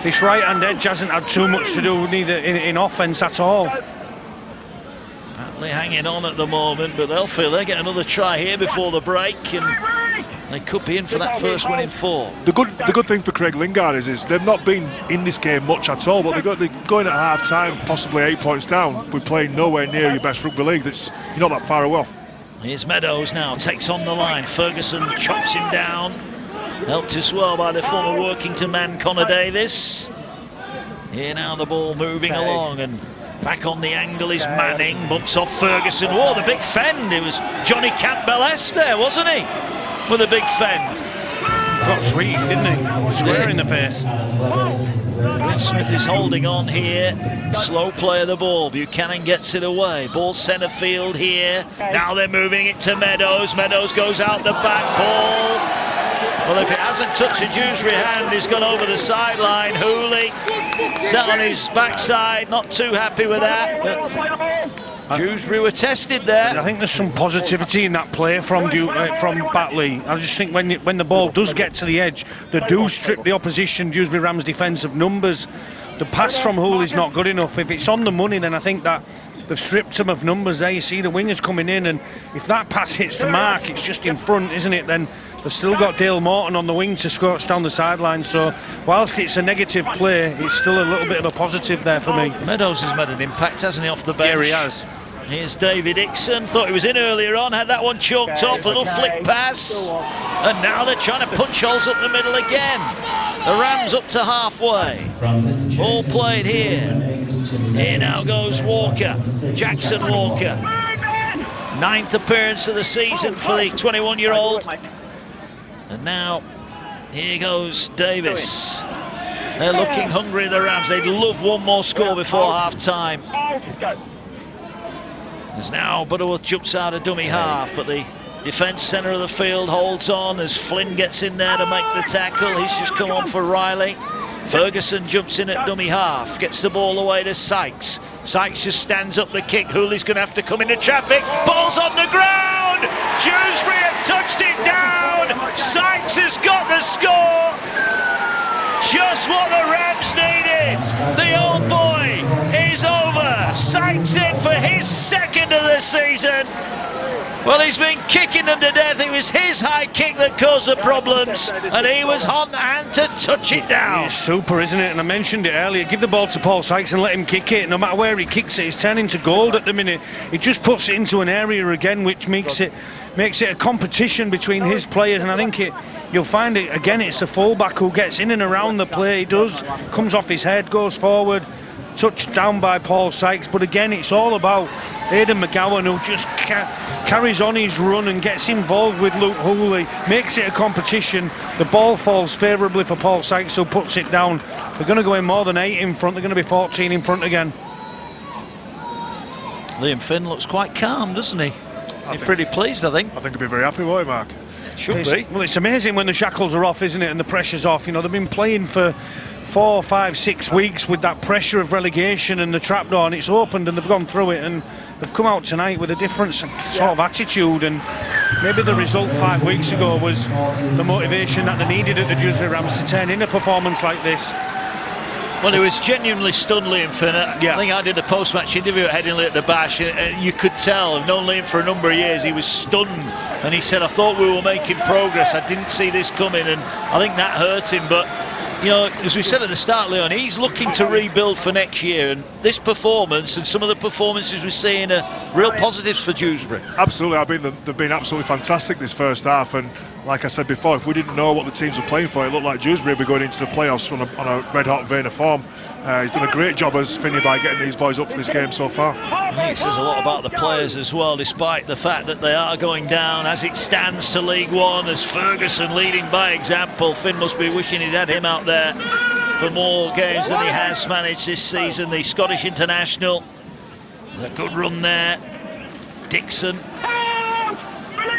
this right-hand edge hasn't had too much to do neither in offence at all. Batley hanging on at the moment, but they'll feel they get another try here before the break, and they could be in for that first win in 4. The good thing for Craig Lingard is they've not been in this game much at all, but they're going at half time, possibly 8 points down. We're playing nowhere near your best rugby league. You're not that far off. Here's Meadows now, takes on the line. Ferguson chops him down. Helped as well by the former Workington man Connor Davis. Here now the ball moving along, and back on the angle is Manning, bumps off Ferguson. Oh, the big fend. It was Johnny Campbell-esque there, wasn't he? With a big fend. Got Sweeting, didn't he? Square in the face. Smith is holding on here. Slow play of the ball. Buchanan gets it away. Ball centre field here. Now they're moving it to Meadows. Meadows goes out the back. Ball. Well, if it hasn't touched a Dewsbury hand, he's gone over the sideline. Hooley sat on his backside, not too happy with that. But Dewsbury were tested there. I think there's some positivity in that play from Batley. I just think when the ball does get to the edge, they do strip the opposition Dewsbury Rams defence of numbers. The pass from Hooley's not good enough. If it's on the money, then I think that they've stripped him of numbers there. You see the wingers coming in, and if that pass hits the mark, it's just in front, isn't it? Then they've still got Dale Morton on the wing to scorch down the sideline. So whilst it's a negative play, it's still a little bit of a positive there for me. Meadows has made an impact, hasn't he, off the bench? Yeah, he has. Here's David Dixon, thought he was in earlier on, had that one chalked off, a little flick pass. And now they're trying to punch holes up the middle again. The Rams up to halfway. Ball played here. Here now goes Walker, Jackson Walker. 9th appearance of the season for the 21-year-old. And now, here goes Davis. They're looking hungry, the Rams. They'd love one more score before half-time. As now Butterworth jumps out of dummy half, but the defence centre of the field holds on as Flynn gets in there to make the tackle. He's just come on for Riley. Ferguson jumps in at dummy half, gets the ball away to Sykes. Sykes just stands up the kick. Hooley's going to have to come into traffic. Ball's on the ground. Dewsbury have touched it down. Sykes has got the score. Just what the Rams needed. The old boy is over. Sykes in for his second of the season. Well, he's been kicking them to death. It was his high kick that caused the problems, and he was on hand to touch it down. It's super, isn't it? And I mentioned it earlier. Give the ball to Paul Sykes and let him kick it. No matter where he kicks it, it's turning to gold at the minute. He just puts it into an area again, which makes it a competition between his players. And I think you'll find it again. It's the fullback who gets in and around the play. He does, comes off his head, goes forward. Touched down by Paul Sykes, but again it's all about Aidan McGowan, who just carries on his run and gets involved with Luke Hooley, makes it a competition. The ball falls favourably for Paul Sykes, who puts it down. They're going to go in more than 8 in front. They're going to be 14 in front again. Liam Finn looks quite calm, doesn't he? He's pretty pleased, I think. I think he'll be very happy, won't he, Mark? Should be. Well, it's amazing when the shackles are off, isn't it, and the pressure's off. You know, they've been playing for 4, 5, 6 weeks with that pressure of relegation and the trapdoor, and it's opened and they've gone through it, and they've come out tonight with a different sort of attitude. And maybe the result 5 weeks ago was the motivation that they needed at the Dewsbury Rams to turn in a performance like this. Well, he was genuinely stunned, Liam Finn. Yeah. I think I did the post-match interview at Headingley at the Bash, and you could tell, I've known Liam for a number of years, he was stunned, and he said, I thought we were making progress, I didn't see this coming, and I think that hurt him. But you know, as we said at the start, Leon, he's looking to rebuild for next year, and this performance and some of the performances we're seeing are real positives for Dewsbury. Absolutely, they've been absolutely fantastic this first half, and like I said before, if we didn't know what the teams were playing for, it looked like Dewsbury would be going into the playoffs on a red-hot vein of form. He's done a great job as Finney by getting these boys up for this game so far. I think it says a lot about the players as well, despite the fact that they are going down as it stands to League One, as Ferguson leading by example. Finn must be wishing he'd had him out there for more games than he has managed this season. The Scottish international, there's a good run there. Dixon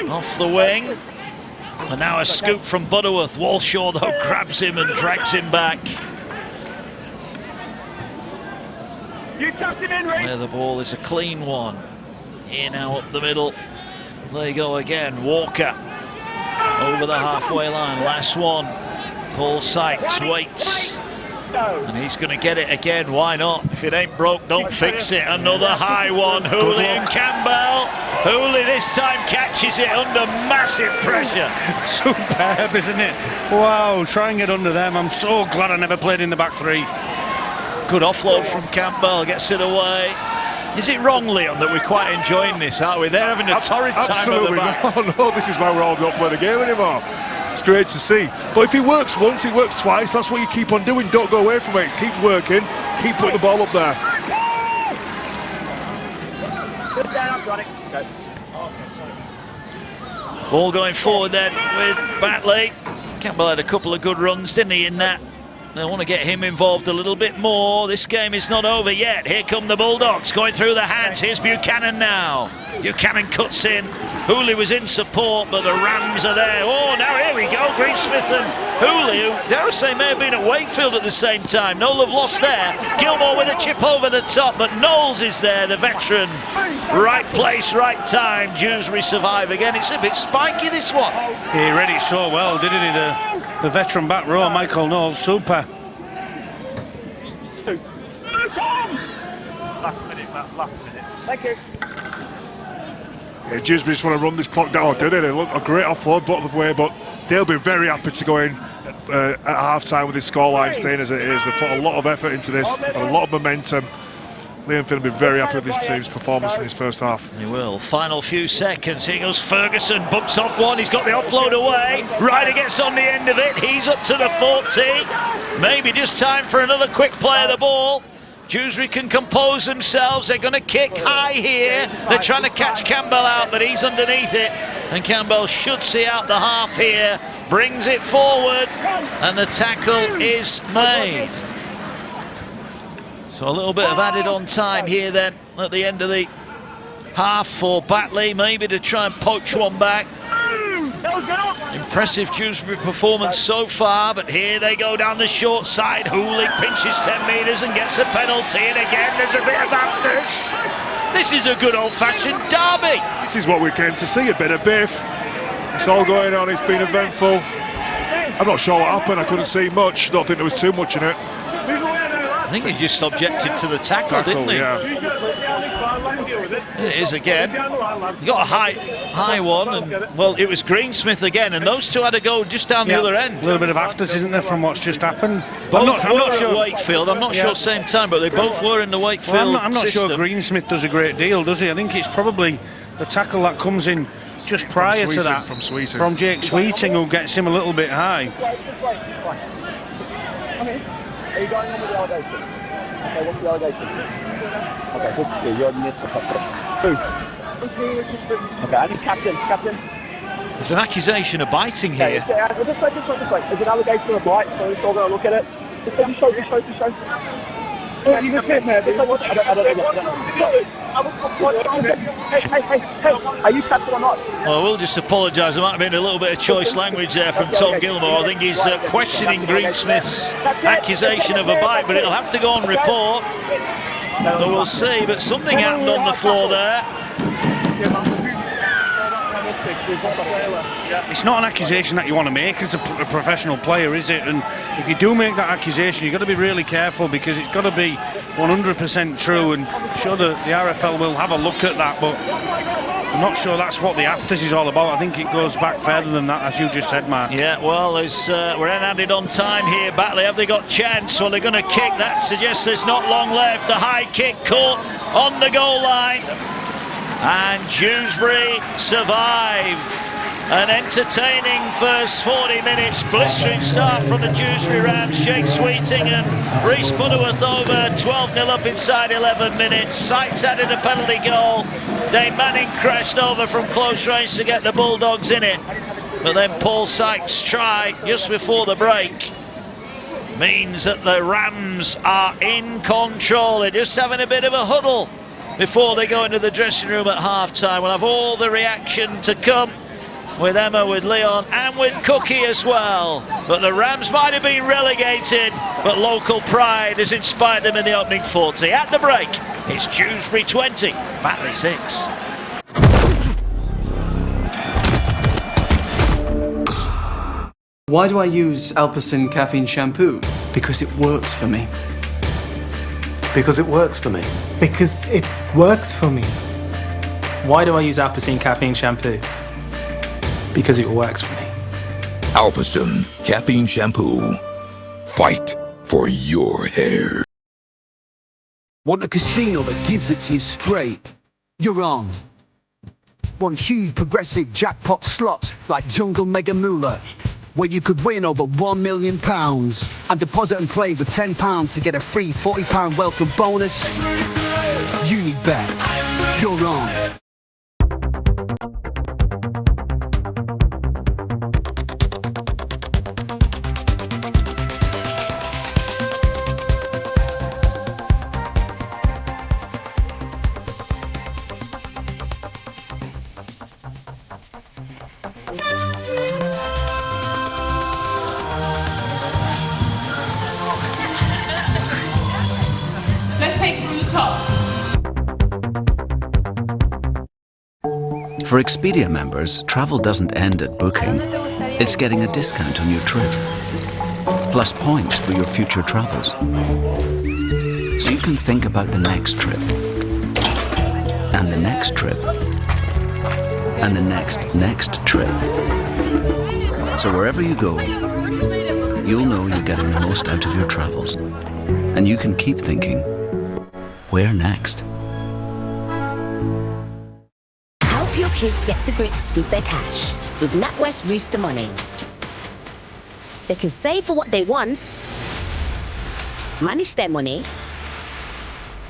off the wing, and now a scoop from Butterworth. Walshaw though grabs him and drags him back. There the ball is a clean one. Here now up the middle. There you go again. Walker over the halfway line. Last one. Paul Sykes waits. And he's going to get it again. Why not? If it ain't broke, don't fix it. Another high one. Hooley and Campbell. Hooley this time catches it under massive pressure. Superb, isn't it? Wow, try and get under them. I'm so glad I never played in the back three. Good offload from Campbell, gets it away. Is it wrong, Leon, that we're quite enjoying this, aren't we? They're having a torrid time Absolutely at the back. No, this is why we're all not playing the game anymore. It's great to see. But if he works once, he works twice. That's what you keep on doing. Don't go away from it. Keep working. Keep putting the ball up there. Ball going forward then with Batley. Campbell had a couple of good runs, didn't he, in that? They want to get him involved a little bit more. This game is not over yet. Here come the Bulldogs going through the hands. Here's Buchanan now. Buchanan cuts in. Hooley was in support, but the Rams are there. Oh, now here we go. Greensmith and Hooley, who, dare I say, may have been at Wakefield at the same time. No love lost there. Gilmore with a chip over the top, but Knowles is there, the veteran. Right place, right time. Dewsbury survive again. It's a bit spiky, this one. He read it so well, didn't he? The veteran back row, Michael Knowles, super. Last minute, Matt, last minute. Thank you. Yeah, Dewsbury just want to run this clock down, did they? Look, a great offload both the way, but they'll be very happy to go in at half-time with this scoreline staying as it is. They've put a lot of effort into this, a lot of momentum. Liam Finn will be very happy with this team's performance in this first half. He will. Final few seconds. Here goes Ferguson. Bumps off one. He's got the offload away. Ryder gets on the end of it. He's up to the 40. Maybe just time for another quick play of the ball. Dewsbury can compose themselves. They're going to kick high here. They're trying to catch Campbell out, but he's underneath it. And Campbell should see out the half here. Brings it forward. And the tackle is made. So a little bit of added on time here then at the end of the half for Batley, maybe to try and poach one back. Impressive Dewsbury performance so far, but here they go down the short side. Hooling pinches 10 metres and gets a penalty, and again there's a bit of afters. This is a good old-fashioned derby. This is what we came to see, a bit of biff. It's all going on, it's been eventful. I'm not sure what happened, I couldn't see much. Don't think there was too much in it. I think he just objected to the tackle, didn't he? Yeah. It is again. He got a high one, and well, it was Greensmith again, and those two had to go just down the other end. A little bit of afters, isn't there, from what's just happened? Both I'm not sure at Wakefield. I'm not sure same time, but they both were in the Wakefield. Well, I'm not system. sure Greensmith does a great deal, does he? I think it's probably the tackle that comes in just prior to that from Jake Sweeting, who gets him a little bit high. Are you going on with the allegation? Okay, what's the allegation? Okay, good to see. You're Mr. Who? Okay, I need captain. There's an accusation of biting here. Okay, just wait. Is it an allegation of bite? So we're still going to look at it. Just show. Yeah, you just hit me. I don't know. Hey, are you captain or not? Well, we'll just apologise. There might have been a little bit of choice language there from Tom Gilmore. I think he's questioning Greensmith's accusation of a bite, but it'll have to go on report. So we'll see, but something happened on the floor there. It's not an accusation that you want to make as a professional player, is it? And if you do make that accusation, you've got to be really careful, because it's got to be 100% true, and sure the RFL will have a look at that, but I'm not sure that's what the afters is all about. I think it goes back further than that, as you just said, Mark. Yeah, well, we're ended on time here. Batley, have they got chance? Well, they're going to kick. That suggests there's not long left. The high kick caught on the goal line. And Dewsbury survive. An entertaining first 40 minutes. Blistering start from the Dewsbury Rams. Jake Sweeting and Rhys Butterworth over 12-0 up inside 11 minutes. Sykes added a penalty goal. Dave Manning crashed over from close range to get the Bulldogs in it. But then Paul Sykes' try just before the break means that the Rams are in control. They're just having a bit of a huddle before they go into the dressing room at half-time. We'll have all the reaction to come with Emma, with Leon and with Cookie as well. But the Rams might have been relegated, but local pride has inspired them in the opening 40. At the break, it's Dewsbury 20, Batley 6. Why do I use Alpecin caffeine shampoo? Because it works for me. Because it works for me. Because it works for me. Why do I use Alpecin caffeine shampoo? Because it works for me. Alpecin caffeine shampoo. Fight for your hair. Want a casino that gives it to you straight? You're wrong. Want huge progressive jackpot slots like Jungle Mega Moolah, where you could win over £1 million and deposit and play with £10 to get a free £40 welcome bonus? Unibet. You're wrong. Let's take from the top. For Expedia members, travel doesn't end at booking. It's getting a discount on your trip, plus points for your future travels. So you can think about the next trip, and the next trip, and the next trip. So wherever you go, you'll know you're getting the most out of your travels. And you can keep thinking, where next? Help your kids get to grips with their cash with NatWest Rooster Money. They can save for what they want, manage their money,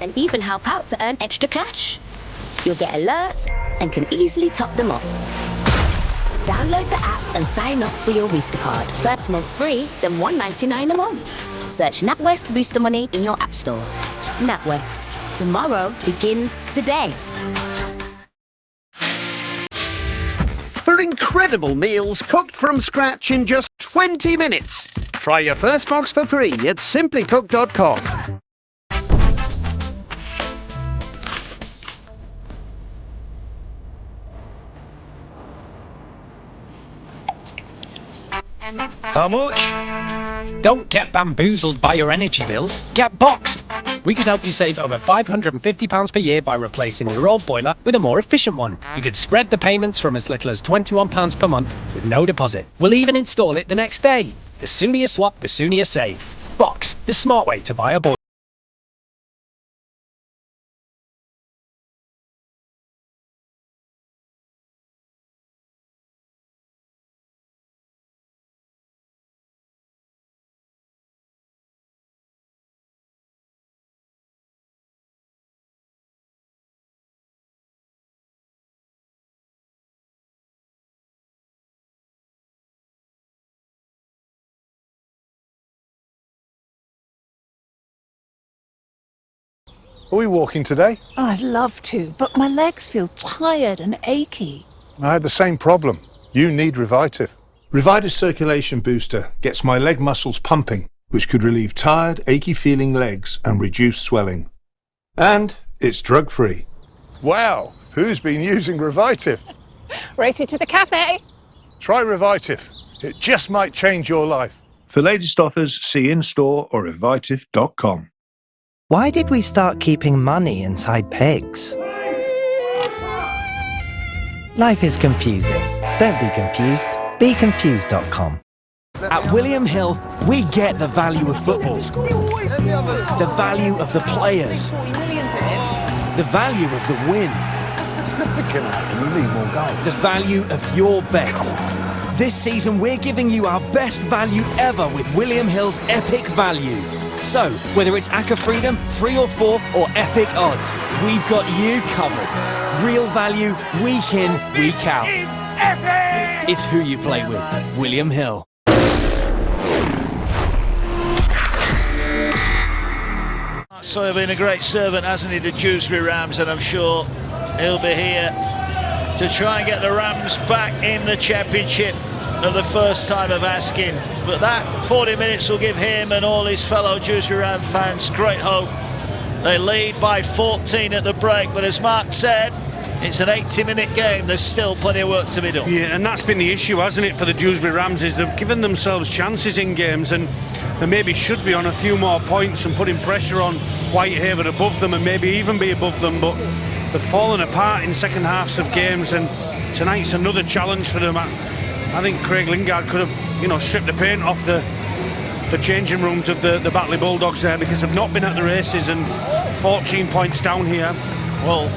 and even help out to earn extra cash. You'll get alerts and can easily top them up. Download the app and sign up for your Rooster card. First month free, then $1.99 a month. Search NatWest Rooster Money in your app store. NatWest. Tomorrow begins today. For Deliver incredible meals cooked from scratch in just 20 minutes. Try your first box for free at simplycook.com. How much? Don't get bamboozled by your energy bills. Get Boxed. We could help you save over £550 per year by replacing your old boiler with a more efficient one. You could spread the payments from as little as £21 per month with no deposit. We'll even install it the next day. The sooner you swap, the sooner you save. Boxed, the smart way to buy a boiler. Are we walking today? Oh, I'd love to, but my legs feel tired and achy. I had the same problem. You need Revitive. Revitive Circulation Booster gets my leg muscles pumping, which could relieve tired, achy feeling legs and reduce swelling. And it's drug-free. Wow, who's been using Revitive? Race you to the cafe. Try Revitive. It just might change your life. For latest offers, see in-store or revitive.com. Why did we start keeping money inside pigs? Life is confusing. Don't be confused. BeConfused.com. At William Hill, we get the value of football. The value of the players. The value of the win. Significant. And you need more goals. The value of your bet. This season, we're giving you our best value ever with William Hill's Epic Value. So, whether it's Acca Freedom, 3 or 4, or Epic Odds, we've got you covered. Real value, week in, week out. It's who you play with. William Hill. So he's been a great servant, hasn't he, to Dewsbury Rams, and I'm sure he'll be here to try and get the Rams back in the Championship at the first time of asking. But that 40 minutes will give him and all his fellow Dewsbury Ram fans great hope. They lead by 14 at the break, but as Mark said, it's an 80-minute game. There's still plenty of work to be done. Yeah, and that's been the issue, hasn't it, for the Dewsbury Rams, is they've given themselves chances in games, and they maybe should be on a few more points and putting pressure on Whitehaven above them and maybe even be above them, but they've fallen apart in second halves of games, and tonight's another challenge for them. I think Craig Lingard could have, stripped the paint off the changing rooms of the Batley Bulldogs there, because they've not been at the races, and 14 points down here. Well,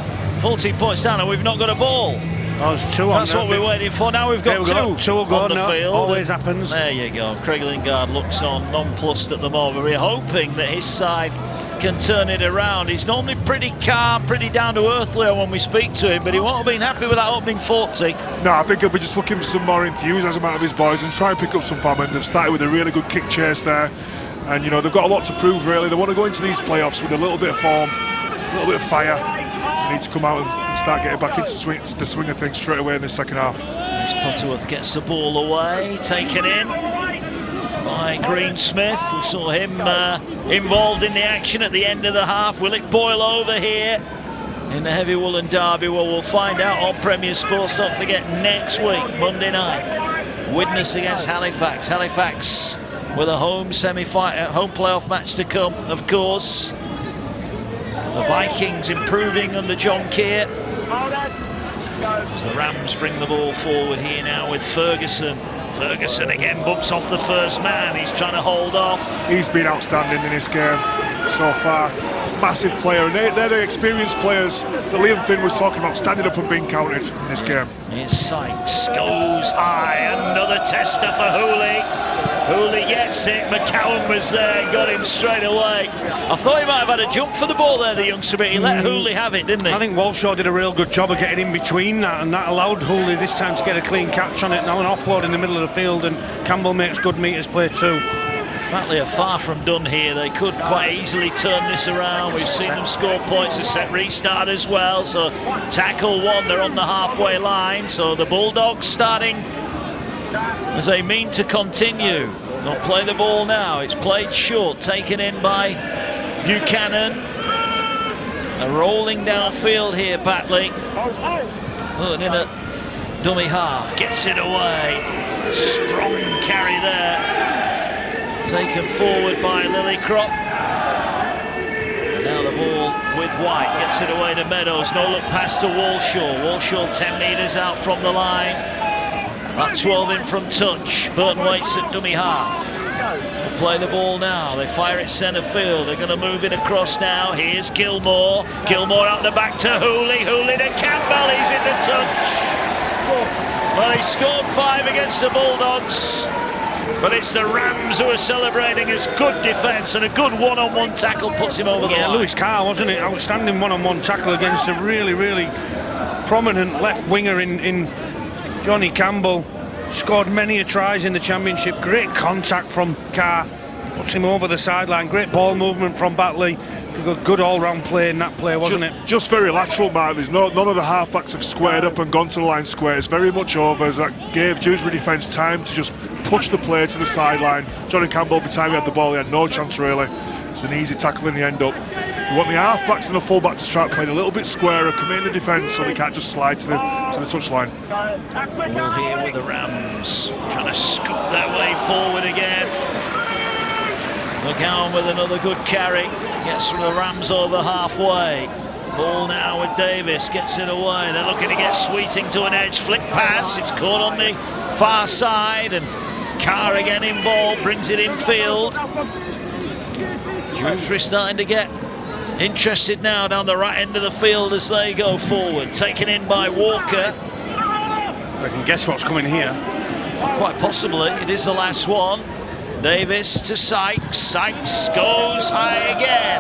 14 points down and we've not got a ball. Oh, it's two on. That's what we're waiting for. Now we've got two on the field. Always happens. There you go. Craig Lingard looks on nonplussed at the moment. We're hoping that his side can turn it around. He's normally pretty calm, pretty down to earth, Leo, when we speak to him, but he won't have been happy with that opening 40. No, I think he'll be just looking for some more enthusiasm out of his boys and try and pick up some momentum. They've started with a really good kick chase there, and they've got a lot to prove, really. They want to go into these playoffs with a little bit of form, a little bit of fire. They need to come out and start getting back into the swing of things straight away in the second half. Butterworth gets the ball away, taken in by Greensmith. We saw him involved in the action at the end of the half. Will it boil over here in the Heavy Woolen Derby? Well, we'll find out on Premier Sports. Don't forget, next week, Monday night, Widnes against Halifax. Halifax with a home home playoff match to come, of course. The Vikings improving under John Keir. As the Rams bring the ball forward here now with Ferguson. Ferguson again bumps off the first man. He's trying to hold off. He's been outstanding in this game so far. Massive player, and they're the experienced players that Liam Finn was talking about, standing up and being counted in this game. Here's Sykes, goes high, another tester for Hooley. Hooley gets it, McCowan was there, got him straight away. I thought he might have had a jump for the ball there, the youngster, but he let Hooley have it, didn't he? I think Walshaw did a real good job of getting in between that, and that allowed Hooley this time to get a clean catch on it. Now an offload in the middle of the field, and Campbell makes good meters play too. Batley are far from done here. They could quite easily turn this around. We've seen them score points, a set restart as well. So tackle one, they're on the halfway line. So the Bulldogs starting as they mean to continue. They'll play the ball now. It's played short, taken in by Buchanan. They're rolling downfield here, Batley. Putting in a dummy half, gets it away. Strong carry there. Taken forward by Lillycrop. And now the ball with White, gets it away to Meadows. No look pass to Walshaw. Walshaw 10 metres out from the line. About 12 in from touch. Burton waits at dummy half. They'll play the ball now. They fire it centre field. They're going to move it across now. Here's Gilmore. Gilmore out the back to Hooley. Hooley to Campbell. He's in the touch. Well, he scored 5 against the Bulldogs. But it's the Rams who are celebrating as good defence, and a good one-on-one tackle puts him over the line. Lewis Carr, wasn't it? Outstanding one-on-one tackle against a really, really prominent left winger in Johnny Campbell. Scored many tries in the Championship. Great contact from Carr. Puts him over the sideline. Great ball movement from Batley. Good all-round play in that play, wasn't it? Just very lateral, Mark. There's none of the half-backs have squared up and gone to the line square. It's very much over, as that gave Dewsbury defence time to just push the play to the sideline. Johnny Campbell, by the time he had the ball, he had no chance really. It's an easy tackle in the end up. You want the half-backs and the full-back to start playing a little bit squarer, come in the defence so they can't just slide to the touchline. Ball here with the Rams, trying to scoop their way forward again. McGowan with another good carry, gets from the Rams over halfway. Ball now with Davis, gets it away. They're looking to get Sweeting to an edge, flick pass, it's caught on the far side, and Carr again involved, brings it infield. Dewsbury starting to get interested now down the right end of the field as they go forward. Taken in by Walker. I can guess what's coming here. Quite possibly, it is the last one. Davis to Sykes. Sykes goes high again.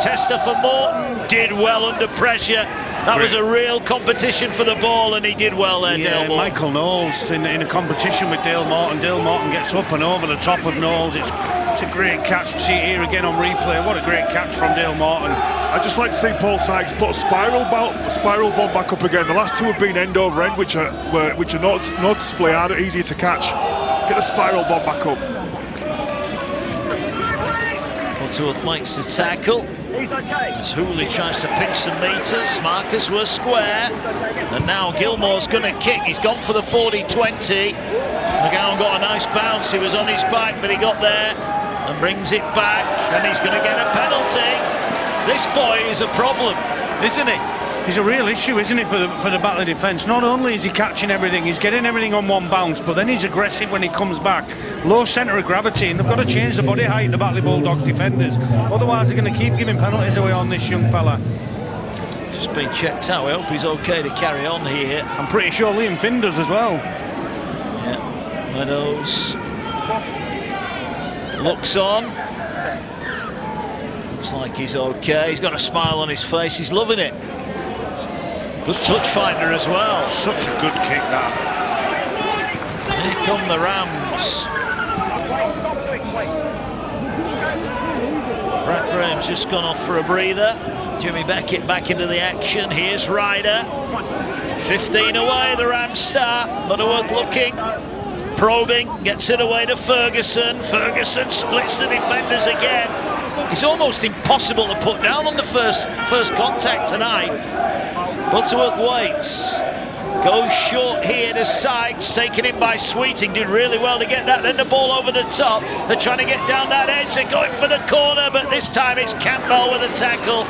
Tester for Morton, did well under pressure. That was a real competition for the ball, and he did well there, Dale Morton. Michael Knowles in a competition with Dale Morton. Dale Morton gets up and over the top of Knowles. It's a great catch. See it here again on replay. What a great catch from Dale Morton. I'd just like to see Paul Sykes put a spiral bomb back up again. The last two have been end over end, which are noticeably harder, easier to catch. Get the spiral bomb back up. Butterworth makes the tackle. As Hooley tries to pinch some metres, markers were square, and now Gilmore's going to kick. He's gone for the 40-20. McGowan got a nice bounce. He was on his back, but he got there and brings it back, and he's going to get a penalty. This boy is a problem, isn't he? He's a real issue, isn't it, for the Batley defence? Not only is he catching everything, he's getting everything on one bounce, but then he's aggressive when he comes back. Low centre of gravity, and they've got to change the body height, the Batley Bulldogs defenders. Otherwise, they're going to keep giving penalties away on this young fella. Just been checked out. I hope he's okay to carry on here. I'm pretty sure Liam Finn does as well. Yeah, Meadows looks on. Looks like he's okay. He's got a smile on his face. He's loving it. Good touch finder as well. Such a good kick, that. Here come the Rams. Brad Graham's just gone off for a breather. Jimmy Beckett back into the action. Here's Ryder. 15 away, the Rams start. Butterworth looking. Probing, gets it away to Ferguson. Ferguson splits the defenders again. It's almost impossible to put down on the first contact tonight. Butterworth waits, goes short here to Sykes, taken in by Sweeting, did really well to get that, then the ball over the top. They're trying to get down that edge, they're going for the corner, but this time it's Campbell with a tackle.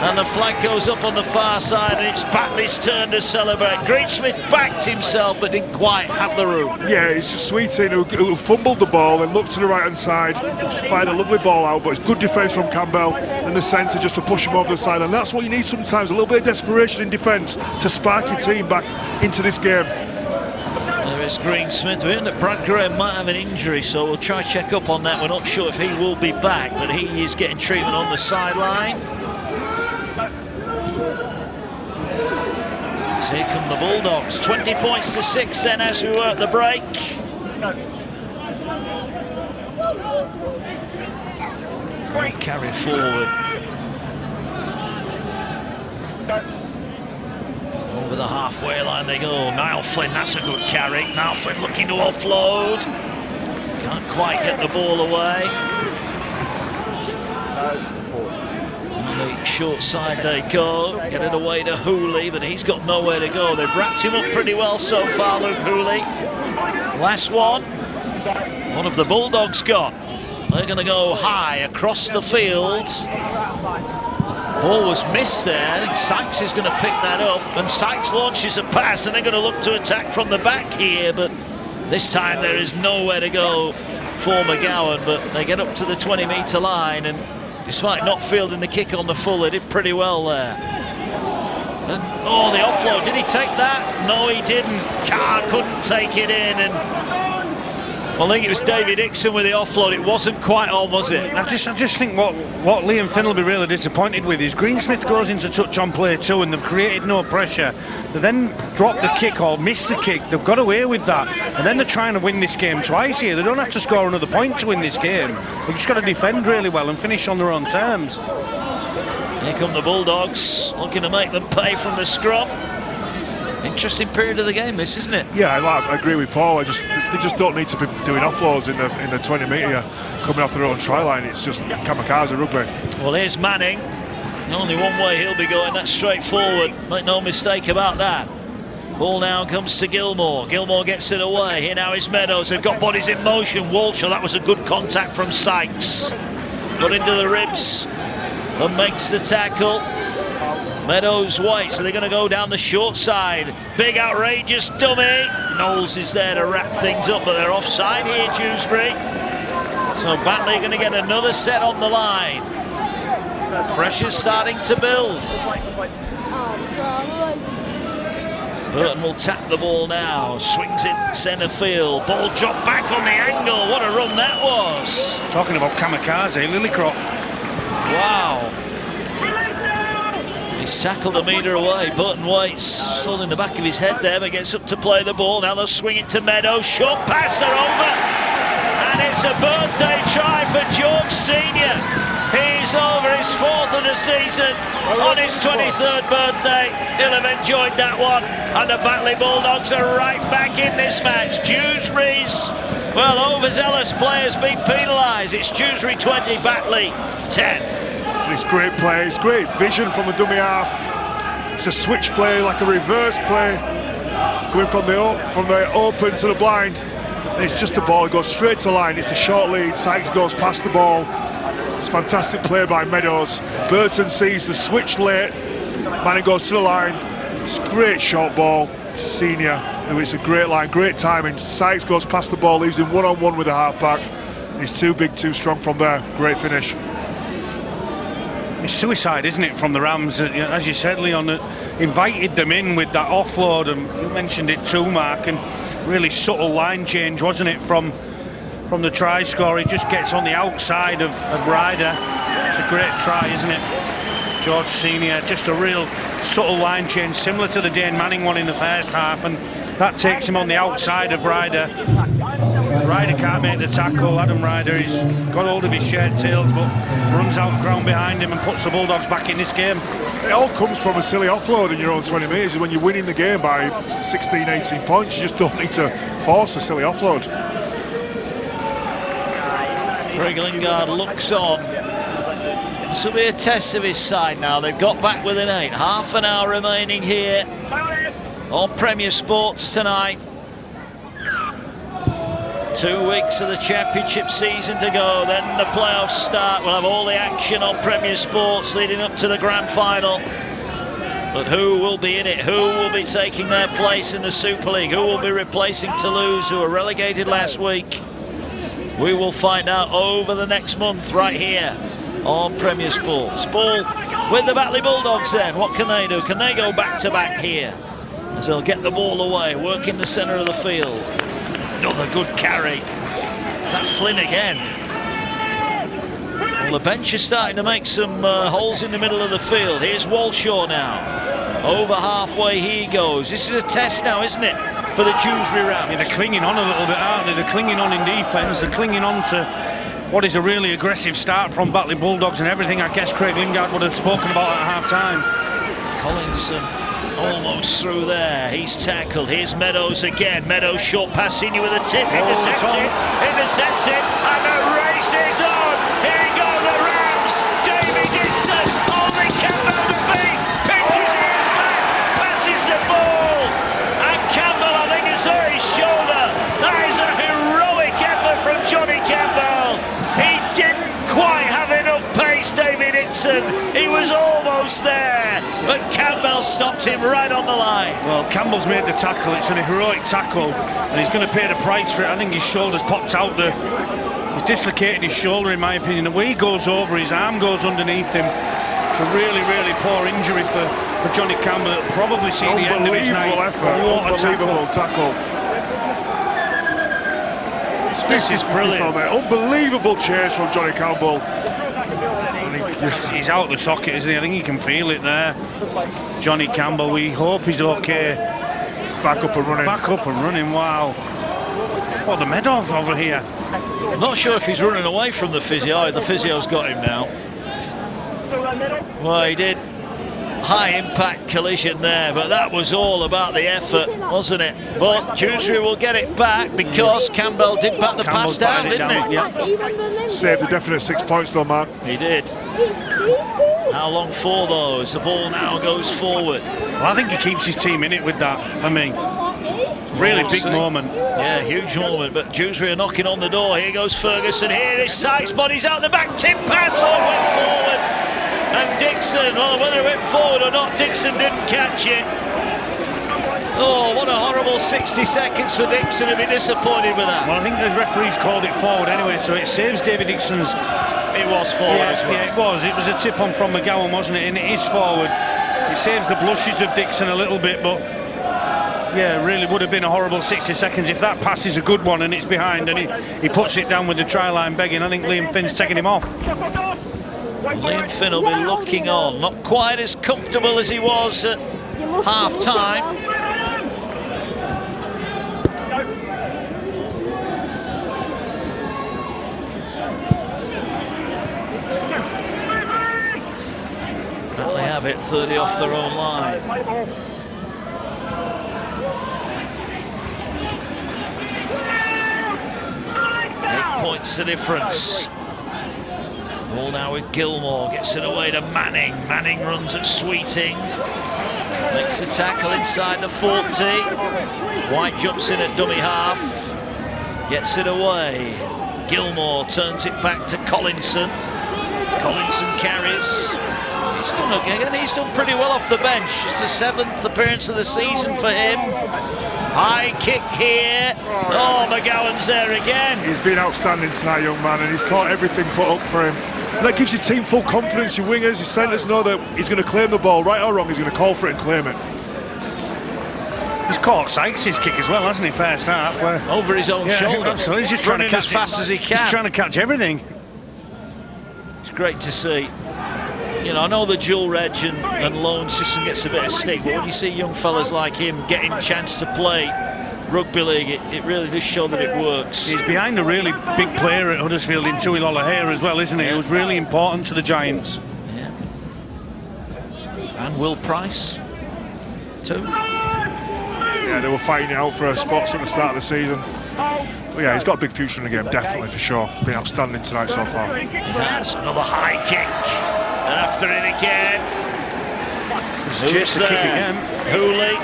And the flag goes up on the far side, and it's Batley's turn to celebrate. Greensmith backed himself, but didn't quite have the room. Yeah, it's just Sweeting who fumbled the ball and looked to the right-hand side, fired a lovely ball out, but it's good defence from Campbell and the centre just to push him over the side, and that's what you need sometimes, a little bit of desperation in defence to spark your team back into this game. There is Greensmith. We're in that Brad Graham might have an injury, so we'll try check up on that. We're not sure if he will be back, but he is getting treatment on the sideline. So here come the Bulldogs, 20 points to 6 then as we were at the break. Great carry forward. Over the halfway line they go. Niall Flynn, that's a good carry. Niall Flynn looking to offload. Can't quite get the ball away. On the short side they go. Get it away to Hooley, but he's got nowhere to go. They've wrapped him up pretty well so far, Luke Hooley. Last one. One of the Bulldogs got. They're going to go high across the field. Ball was missed there. I think Sykes is going to pick that up, and Sykes launches a pass, and they're going to look to attack from the back here, but this time there is nowhere to go for McGowan, but they get up to the 20-metre line, and despite not fielding the kick on the full, they did pretty well there. And, oh, the offload, did he take that? No, he didn't. Carr couldn't take it in, and well, I think it was David Dixon with the offload. It wasn't quite on, was it? I just think what Liam Finn will be really disappointed with is Greensmith goes into touch on play 2 and they've created no pressure. They then drop the kick or miss the kick. They've got away with that. And then they're trying to win this game twice here. They don't have to score another point to win this game. They've just got to defend really well and finish on their own terms. Here come the Bulldogs, looking to make them pay from the scrum. Interesting period of the game, this, isn't it? Yeah, I agree with Paul. They just don't need to be doing offloads in the 20 metre coming off their own try line. It's just kamikaze rugby. Well, here's Manning. Only one way he'll be going, that's straight forward. Make no mistake about that. Ball now comes to Gilmore. Gilmore gets it away. Here now is Meadows. They've got bodies in motion. Walshaw, that was a good contact from Sykes. Got into the ribs and makes the tackle. Meadows White, so they're going to go down the short side. Big outrageous dummy. Knowles is there to wrap things up, but they're offside here, Dewsbury. So Batley going to get another set on the line. Pressure's starting to build. Burton will tap the ball now. Swings it centre field. Ball dropped back on the angle. What a run that was. Talking about kamikaze, Lillicrop. Wow. He's tackled a metre away. Burton waits, still in the back of his head there, but gets up to play the ball. Now they'll swing it to Meadows. Short pass, they're over. And it's a birthday try for George Senior. He's over his 4th of the season on his 23rd birthday. He'll have enjoyed that one. And the Batley Bulldogs are right back in this match. Dewsbury's, well, overzealous players being penalised. It's Dewsbury 20, Batley 10. It's great play, it's great vision from the dummy half. It's a switch play, like a reverse play, going from the open to the blind. And it's just the ball goes straight to the line. It's a short lead. Sykes goes past the ball. It's fantastic play by Meadows. Burton sees the switch late. Manning goes to the line. It's a great short ball to Senior. It's a great line, great timing. Sykes goes past the ball, leaves him one-on-one with the halfback. He's too big, too strong from there. Great finish. It's suicide, isn't it, from the Rams? As you said, Leon, invited them in with that offload, and you mentioned it too, Mark, and really subtle line change, wasn't it, from the try score. He just gets on the outside of Ryder. It's a great try, isn't it? George Senior, just a real subtle line change, similar to the Dane Manning one in the first half, and that takes him on the outside of Ryder. Ryder can't make the tackle. Adam Ryder, he's got hold of his shared tails, but runs out ground behind him and puts the Bulldogs back in this game. It all comes from a silly offload in your own 20 metres. When you're winning the game by 16, 18 points, you just don't need to force a silly offload. Greg Lingard looks on. This will be a test of his side now. They've got back within 8. Half an hour remaining here on Premier Sports tonight. 2 weeks of the championship season to go, then the playoffs start. We'll have all the action on Premier Sports leading up to the grand final. But who will be in it? Who will be taking their place in the Super League? Who will be replacing Toulouse, who were relegated last week? We will find out over the next month right here on Premier Sports. Ball with the Batley Bulldogs then. What can they do? Can they go back-to-back here? As they'll get the ball away, work in the centre of the field. Another good carry. Is that Flynn again? Well, the bench is starting to make some holes in the middle of the field. Here's Walshaw now. Over halfway he goes. This is a test now, isn't it, for the Dewsbury Rams? Yeah, they're clinging on a little bit, aren't they? They're clinging on in defence. They're clinging on to what is a really aggressive start from Batley Bulldogs and everything I guess Craig Lingard would have spoken about at half-time. Collinson almost through there. He's tackled. Here's Meadows again. Meadows short pass in with a tip. Intercepted. And the race is on. Here go the Rams. Jamie Dixon. Only Campbell to beat. Pins his ears back. Passes the ball. And Campbell, I think, is on his shoulder. That is a heroic effort from Johnny Campbell. He didn't quite have enough pace, David Dixon. He was almost there, but Campbell stopped him right on the line. Well, Campbell's made the tackle. It's an heroic tackle, and he's going to pay the price for it. I think his shoulder's popped out there. He's dislocated his shoulder, in my opinion. The way he goes over, his arm goes underneath him. It's a really, really poor injury for Johnny Campbell. He'll probably see the end of his night. Unbelievable tackle. This is brilliant. Unbelievable chase from Johnny Campbell. He's out the socket, isn't he? I think he can feel it there. Johnny Campbell, we hope he's okay. Back up and running. Back up and running, wow. What, the Medov over here? I'm not sure if he's running away from the physio. The physio's got him now. Well, he did. High impact collision there, but that was all about the effort, wasn't it? But Dewsbury will get it back because Campbell did bat the pass down, didn't he? Yeah. Saved a definite 6 points though, Mark. He did. How long for those? The ball now goes forward. Well, I think he keeps his team in it with that, for me. Really big moment. Yeah, huge moment, but Dewsbury are knocking on the door. Here goes Ferguson, here is Sykes, bodies out the back, tip pass, all went forward. And Dixon, well, whether it went forward or not, Dixon didn't catch it. Oh, what a horrible 60 seconds for Dixon to be disappointed with that. Well, I think the referees called it forward anyway, so it saves David Dixon's... It was forward as well. Yeah, it was. It was a tip on from McGowan, wasn't it? And it is forward. It saves the blushes of Dixon a little bit, but... Yeah, it really would have been a horrible 60 seconds if that pass is a good one and it's behind and he puts it down with the try line begging. I think Liam Finn's taking him off. Liam Finn will be looking on, not quite as comfortable as he was at half-time. Well, they have it 30 off their own line. 8 points the difference. Ball now with Gilmore, gets it away to Manning. Manning runs at Sweeting. Makes the tackle inside the 40. White jumps in at dummy half. Gets it away. Gilmore turns it back to Collinson. Collinson carries. He's done pretty well off the bench. It's the 7th appearance of the season for him. High kick here. Oh, McGowan's there again. He's been outstanding tonight, young man, and he's caught everything put up for him. And that gives your team full confidence. Your wingers, your centres know that he's going to claim the ball, right or wrong. He's going to call for it and claim it. He's caught Sykes' kick as well, hasn't he? First half, where over his own shoulder. Absolutely. He's just trying to catch as fast as he can. He's trying to catch everything. It's great to see. You know, I know the dual reg and loan system gets a bit of stick, but when you see young fellas like him getting a chance to play rugby league, it really does show that it works. He's behind a really big player at Huddersfield in Tui Lolohea as well, isn't he? He was really important to the Giants. Yeah. And Will Price, too. Yeah, they were fighting it out for spots at the start of the season. But yeah, he's got a big future in the game, definitely, for sure. Been outstanding tonight so far. Yes, another high kick. And after it again. He's chased the kick again. Hooley,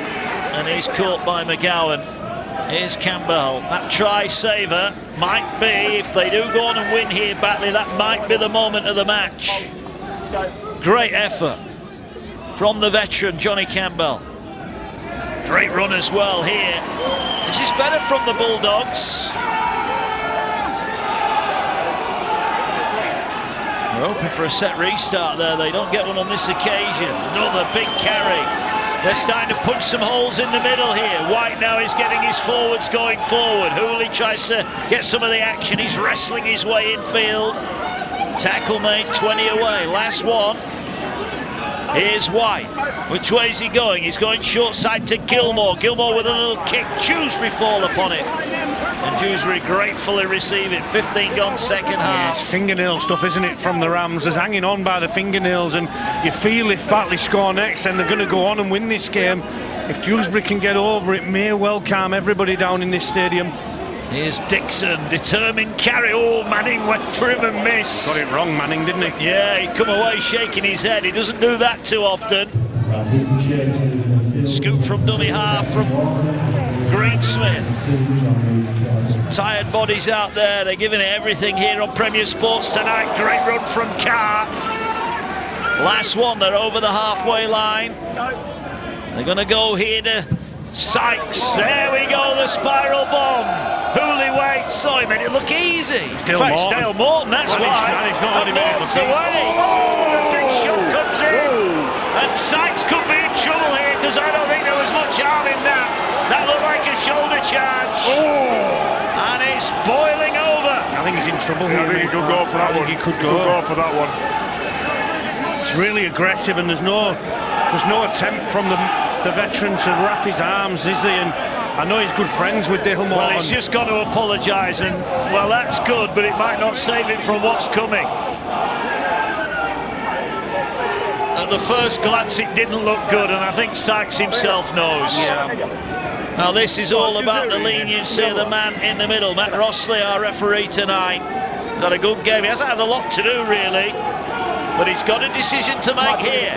and he's caught by McGowan. Here's Campbell. That try saver might be, if they do go on and win here, Batley, that might be the moment of the match. Great effort from the veteran Johnny Campbell. Great run as well here. This is better from the Bulldogs. They're hoping for a set restart there. They don't get one on this occasion. Another big carry. They're starting to punch some holes in the middle here. White now is getting his forwards going forward. Hooley tries to get some of the action. He's wrestling his way infield. Tackle made, 20 away. Last one. Here's White. Which way is he going? He's going short side to Gilmore. Gilmore with a little kick. Dewsbury fall upon it. And Dewsbury gratefully receive it. 15 gone second half. It's fingernail stuff, isn't it, from the Rams? There's hanging on by the fingernails, and you feel if Batley score next, then they're going to go on and win this game. If Dewsbury can get over it, may well calm everybody down in this stadium. Here's Dixon, determined carry. Oh, Manning went for him and missed. Got it wrong, Manning, didn't he? Yeah, he come away shaking his head. He doesn't do that too often. Scoop from dummy half from Greensmith. Some tired bodies out there. They're giving it everything here on Premier Sports tonight. Great run from Carr. Last one, they're over the halfway line. They're going to go here to Sykes. There we go, the spiral bomb. Hooley waits. Oh, he made it look easy. Still Morton. Dale Morton, that's well, why. It's not And Morton's away. Oh, the big shot comes in. And Sykes could be in trouble here because I don't think there was much harm in that. That looked like a shoulder charge. And it's boiling over. I think he's in trouble here. I think he could go for that one. He could go for that one. It's really aggressive, and there's no attempt from the veteran to wrap his arms, is there? And I know he's good friends with Dale Morton. Well, he's just got to apologise, and well, that's good, but it might not save him from what's coming. At the first glance, it didn't look good, and I think Sykes himself knows. Yeah. Now, this is all about the leniency of the man in the middle. Matt Rossley, our referee tonight, got a good game. He hasn't had a lot to do, really, but he's got a decision to make here.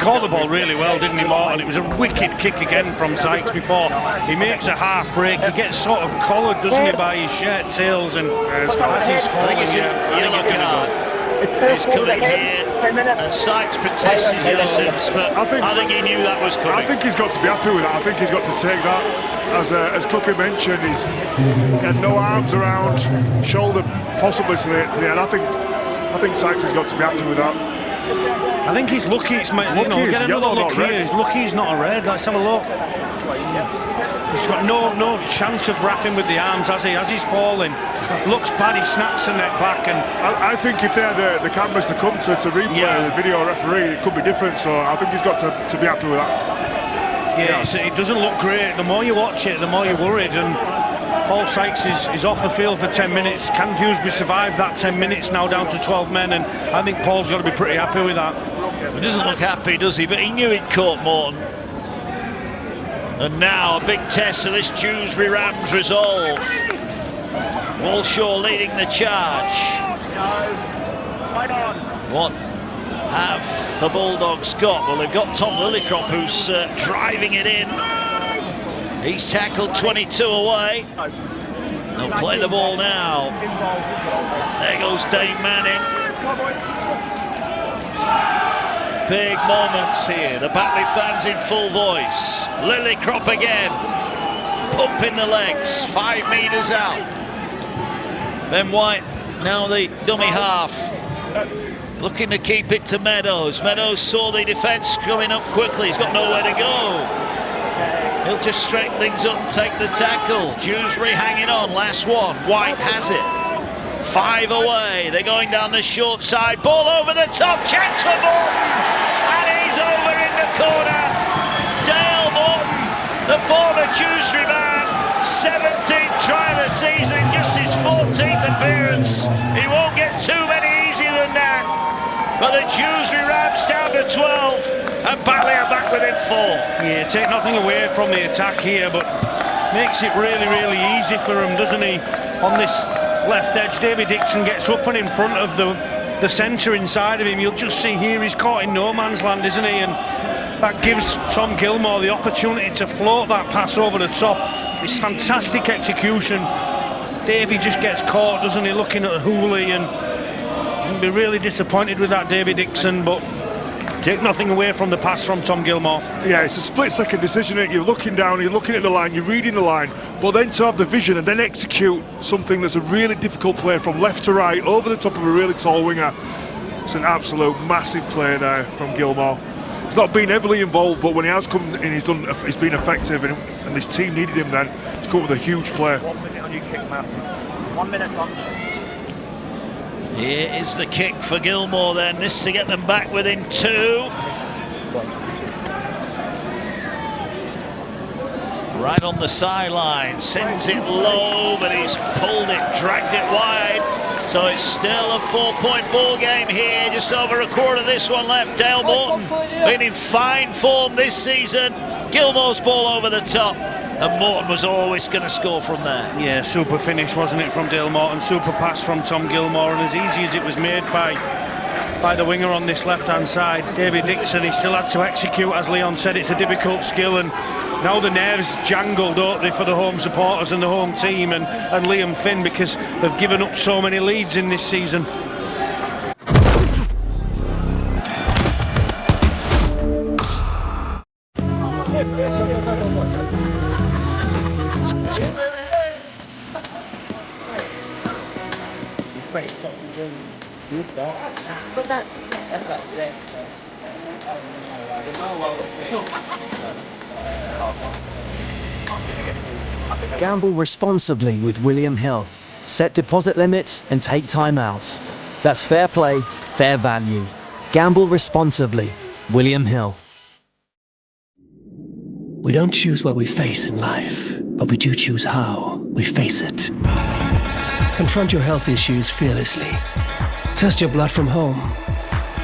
Caught the ball really well, didn't he, Morton? It was a wicked kick again from Sykes before. He makes a half break. He gets sort of collared, doesn't he, by his shirt tails, and as he's falling, He's coming here, and Sykes protests his innocence, but I think he knew that was coming. I think he's got to be happy with that. I think he's got to take that, as Cookie mentioned, he's got no arms around, shoulder possibly to the end. I think Sykes has got to be happy with that. I think he's lucky. It's get another look here. He's lucky he's not a red. Let's have a look. He's got no chance of wrapping with the arms, has he? As he's falling, looks bad. He snaps the neck back, and I think if they had the cameras to come to replay the video referee, it could be different. So I think he's got to be happy with that. Yeah, it doesn't look great. The more you watch it, the more you're worried. And Paul Sykes is off the field for 10 minutes. Can Dewsbury survive that 10 minutes now down to 12 men? And I think Paul's got to be pretty happy with that. He doesn't look happy, does he? But he knew he'd caught Morton. And now a big test of this Dewsbury Rams resolve. Walshaw leading the charge. What have the Bulldogs got? Well, they've got Tom Lillicrop, who's driving it in. He's tackled 22 away. They'll play the ball now. There goes Dave Manning. Big moments here. The Batley fans in full voice. Lillicrop again. Pumping the legs. 5 metres out. Ben White, now the dummy half. Looking to keep it to Meadows. Meadows saw the defence coming up quickly. He's got nowhere to go. He'll just straighten things up and take the tackle. Dewsbury hanging on. Last one. White has it. 5 away. They're going down the short side. Ball over the top. Chance for Morton. And he's over in the corner. Dale Morton, the former Dewsbury man. 17th try of the season, just his 14th appearance. He won't get too many easier than that. But the Dewsbury Rams down to 12, and Batley are back within 4. Yeah, take nothing away from the attack here, but makes it really, really easy for him, doesn't he? On this left edge, David Dixon gets up and in front of the centre inside of him. You'll just see here he's caught in no man's land, isn't he? And that gives Tom Gilmore the opportunity to float that pass over the top. It's fantastic execution. Davey just gets caught, doesn't he, looking at Hooley, and he'll be really disappointed with that, David Dixon, but take nothing away from the pass from Tom Gilmore. Yeah, it's a split-second decision. You're looking down, you're looking at the line, you're reading the line, but then to have the vision and then execute something that's a really difficult play from left to right, over the top of a really tall winger. It's an absolute massive play there from Gilmore. He's not been heavily involved, but when he has come in, he's been effective, and this team needed him then to come up with a huge play. 1 minute on your kick, Matt. 1 minute on. Here is the kick for Gilmore then. This to get them back within 2. right on the sideline, sends it low, but he's pulled it, dragged it wide. So it's still a 4-point ball game here, just over a quarter of this one left. Dale Morton been in fine form this season. Gilmore's ball over the top, and Morton was always going to score from there. Yeah, super finish, wasn't it, from Dale Morton? Super pass from Tom Gilmore, and as easy as it was made by the winger on this left-hand side, David Dixon, he still had to execute. As Leon said, it's a difficult skill, and now the nerves jangle, don't they, for the home supporters and the home team and Liam Finn, because they've given up so many leads in this season. It's great. So you start. But that's about today. Gamble responsibly with William Hill. Set deposit limits and take time out. That's fair play, fair value. Gamble responsibly. William Hill. We don't choose what we face in life, but we do choose how we face it. Confront your health issues fearlessly. Test your blood from home.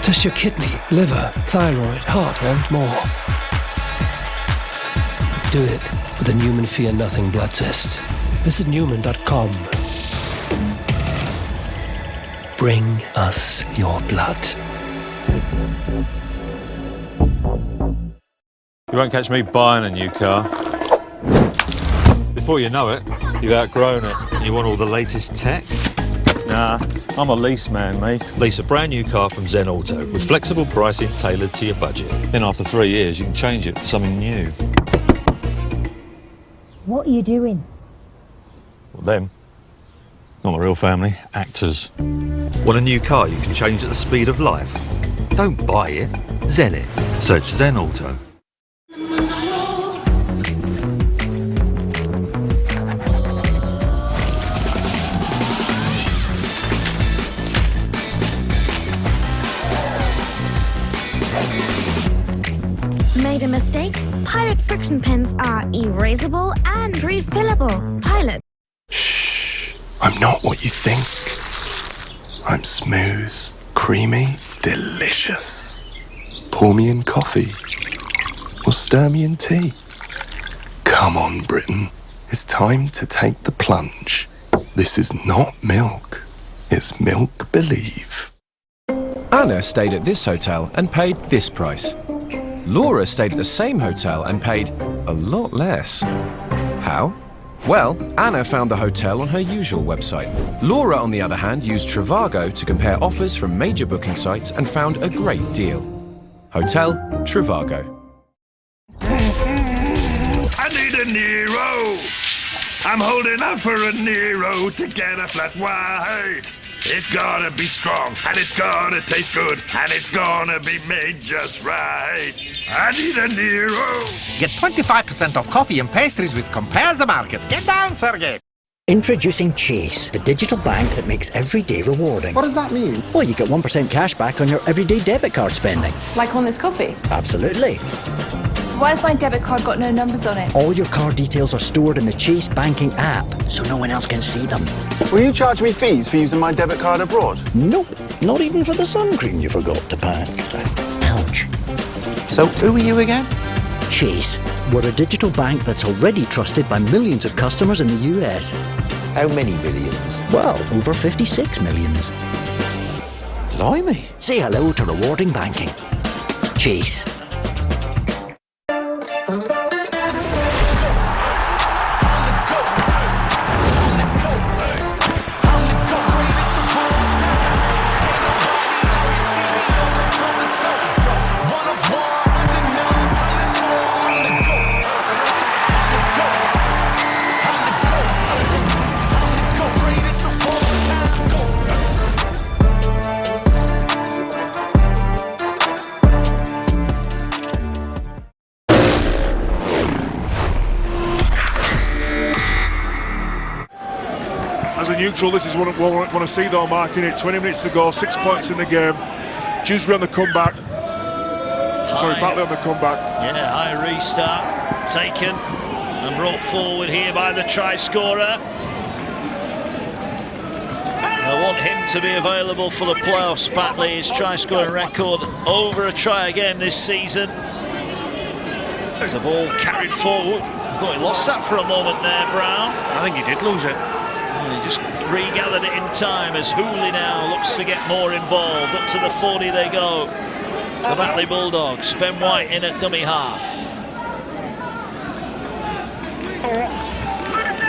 Test your kidney, liver, thyroid, heart, and more. Do it with the Newman Fear Nothing blood test. Visit Newman.com. Bring us your blood. You won't catch me buying a new car. Before you know it, you've outgrown it and you want all the latest tech. Nah, I'm a lease man, mate. Lease a brand new car from Zen Auto with flexible pricing tailored to your budget. Then after 3 years, you can change it for something new. What are you doing? Well, them. Not my real family, actors. Want a new car you can change at the speed of life? Don't buy it, Zen it. Search Zen Auto. Made a mistake? Pilot friction pens are erasable and refillable. Pilot. I'm not what you think. I'm smooth, creamy, delicious. Pour me in coffee or stir me in tea. Come on, Britain. It's time to take the plunge. This is not milk. It's milk believe. Anna stayed at this hotel and paid this price. Laura stayed at the same hotel and paid a lot less. How? Well, Anna found the hotel on her usual website. Laura, on the other hand, used Trivago to compare offers from major booking sites and found a great deal. Hotel Trivago. I need a Nero. I'm holding out for a Nero to get a flat white. It's gotta be strong, and it's gotta taste good, and it's gonna be made just right. I need a Nero. Get 25% off coffee and pastries with Compare the Market. Get down, Sergey. Introducing Chase, the digital bank that makes every day rewarding. What does that mean? Well, you get 1% cash back on your everyday debit card spending. Like on this coffee? Absolutely. Why has my debit card got no numbers on it? All your card details are stored in the Chase banking app, so no one else can see them. Will you charge me fees for using my debit card abroad? Nope, not even for the sun cream you forgot to pack. Ouch. So who are you again? Chase. We're a digital bank that's already trusted by millions of customers in the US. How many millions? Well, over 56 millions. Blimey. Say hello to rewarding banking. Chase. As a neutral, this is what I want to see though, marking it. 20 minutes to go, 6 points in the game. Dewsbury on the comeback. Sorry, Batley on the comeback. Yeah, high restart taken. and brought forward here by the try scorer. I want him to be available for the playoffs. Batley, his try scoring record over a try again this season. There's a ball carried forward. I thought he lost that for a moment there, Brown. I think he did lose it. He just regathered it in time as Hooley now looks to get more involved. Up to the 40 they go. The Batley Bulldogs. Ben White in at dummy half.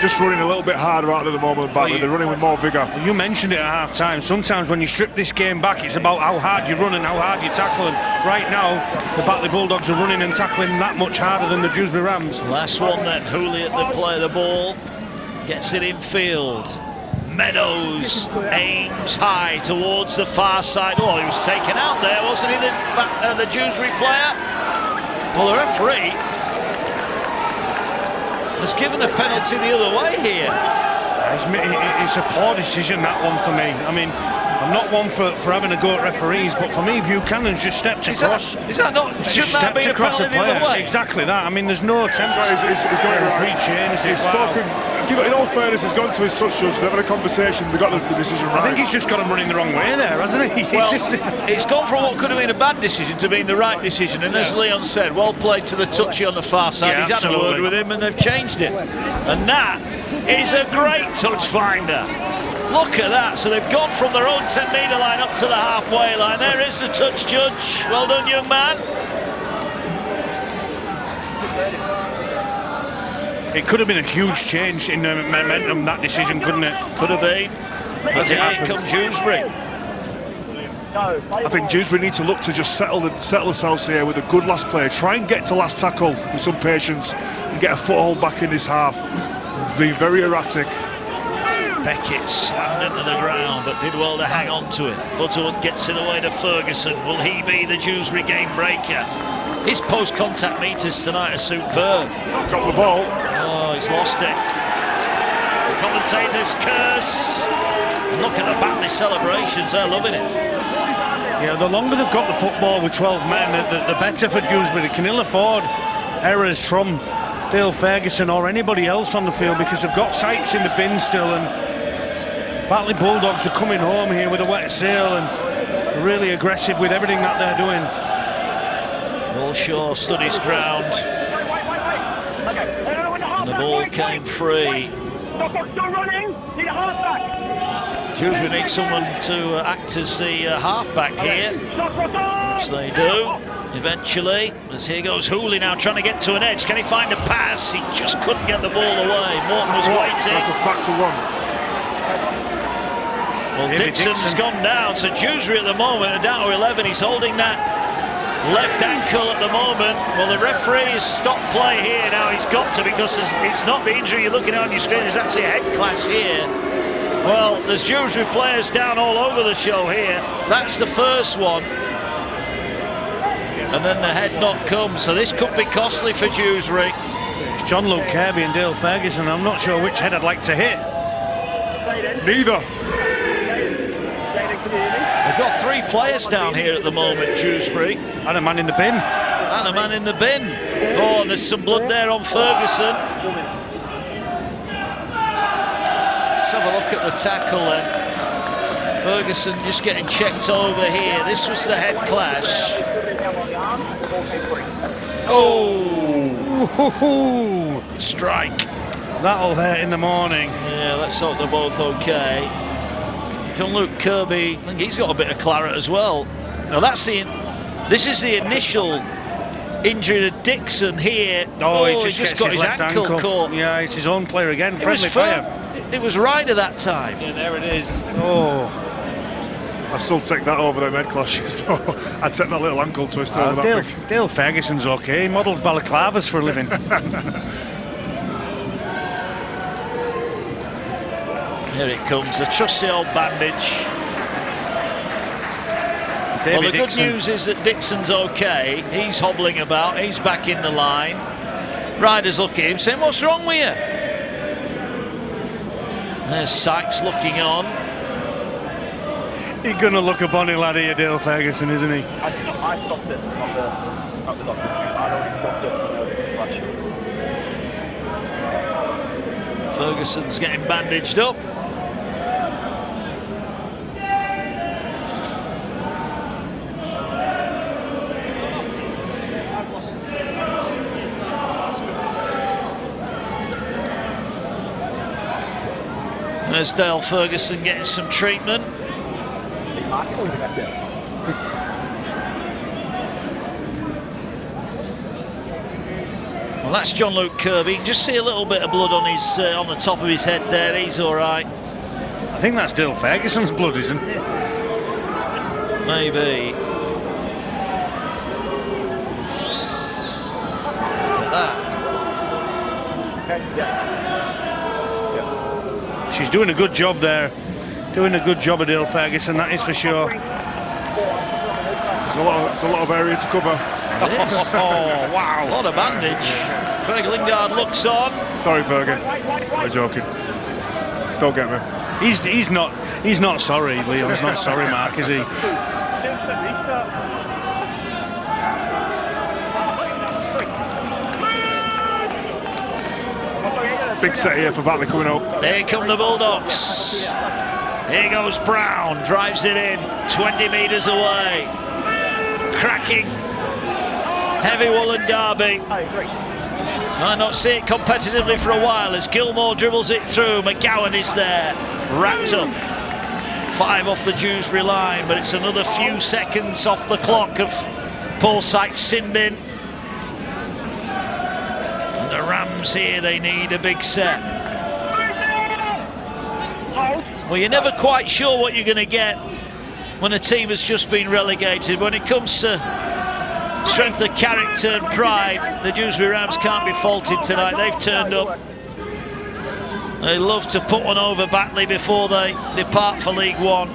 Just running a little bit harder out at the moment, Batley. They're running with more vigour. You mentioned it at half-time. Sometimes when you strip this game back, it's about how hard you run and how hard you tackle. And right now, the Batley Bulldogs are running and tackling that much harder than the Dewsbury Rams. Last one then. Hooley at the play of the ball. Gets it in field. Meadows aims high towards the far side. Oh, he was taken out there, wasn't he, the Dewsbury player? Well, the referee has given a penalty the other way here. It's a poor decision, that one, for me. I mean, I'm not one for having a go at referees, but for me, Buchanan's just stepped across. Is that not? Shouldn't that be a penalty the other way? Exactly that. I mean, there's no attempt. He's got it right. He's spoken. In all fairness, he's gone to his touch judge. They've had a conversation. They got the decision right. I think he's just got him running the wrong way there, hasn't he? Well, it's gone from what could have been a bad decision to being the right decision. And as Leon said, well played to the touchy on the far side. Yeah, he's had a word with him, and they've changed it. And that is a great touch finder. Look at that. So they've gone from their own 10-metre line up to the halfway line. There is the touch judge. Well done, young man. It could have been a huge change in the momentum, that decision, couldn't it? Could have been. As here comes Dewsbury. I think Dewsbury need to look to just settle themselves here with a good last play. Try and get to last tackle with some patience and get a foothold back in this half. Being very erratic. Beckett slammed into the ground, but did well to hang on to it. Butterworth gets it away to Ferguson. Will he be the Dewsbury game breaker? His post-contact meters tonight are superb. Dropped the ball. Oh, he's lost it. The commentators curse. And look at the Batley celebrations, they're loving it. Yeah, the longer they've got the football with 12 men, the better for Dewsbury. They can ill afford errors from Dale Ferguson or anybody else on the field because they've got Sykes in the bin still, and Batley Bulldogs are coming home here with a wet sail and really aggressive with everything that they're doing. Walshaw stood his ground, and the ball came free. Dewsbury needs someone to act as the halfback here, which they do eventually. As here goes Hooley now trying to get to an edge. Can he find a pass? He just couldn't get the ball away. Morton was waiting. That's a back to one. Well, Dixon's gone down, so Dewsbury at the moment are down to 11. He's holding that left ankle at the moment. Well, the referee has stopped play here now. He's got to, because it's not the injury you're looking at on your screen. There's actually a head clash here. Well, there's Dewsbury players down all over the show here. That's the first one. And then the head knock comes. So this could be costly for Dewsbury. It's John Luke Kirby and Dale Ferguson. I'm not sure which head I'd like to hit. Neither. They've got 3 players down here at the moment, Dewsbury. And a man in the bin. And a man in the bin. Oh, and there's some blood there on Ferguson. Let's have a look at the tackle then. Ferguson just getting checked over here. This was the head clash. Oh! Strike. That'll hurt in the morning. Yeah, let's hope they're both okay. John Luke Kirby, I think he's got a bit of claret as well. Now this is the initial injury to Dixon here. Oh, he just got his ankle caught. Yeah, it's his own player again. Friendly fire. It was Ryder that time. Yeah, there it is. Oh. I still take that over them head clashes though. I'd take that little ankle twist over that. Dale Ferguson's okay. He models balaclavas for a living. Here it comes, a trusty old bandage. Well, the good news is that Dixon's okay. He's hobbling about, he's back in the line. Ryder's looking at him saying, what's wrong with you? There's Sykes looking on. He's going to look a bonny lad here, Dale Ferguson, isn't he? I stopped it. I'd already stopped it. Ferguson's getting bandaged up. There's Dale Ferguson getting some treatment. Well, that's John Luke Kirby. You can just see a little bit of blood on his on the top of his head there. He's all right. I think that's Dale Ferguson's blood, isn't it? Maybe. Look at that. She's doing a good job there. Doing a good job of Dale Ferguson, that is for sure. It's a lot of area to cover. It is. Oh, wow. What a bandage. Greg Lingard looks on. Sorry, Fergie. I'm joking. Don't get me. He's not sorry, Leon's not sorry, Mark, is he? Big set here for Batley coming up. Here come the Bulldogs. Here goes Brown, drives it in, 20 metres away. Cracking. Heavy woolen derby. Might not see it competitively for a while as Gilmore dribbles it through. McGowan is there, wrapped up. 5 off the Dewsbury line, but it's another few seconds off the clock of Paul Sykes' sin bin. And the Rams here, they need a big set. Well, you're never quite sure what you're going to get when a team has just been relegated. When it comes to strength of character and pride, the Dewsbury Rams can't be faulted tonight. They've turned up. They love to put one over Batley before they depart for League One.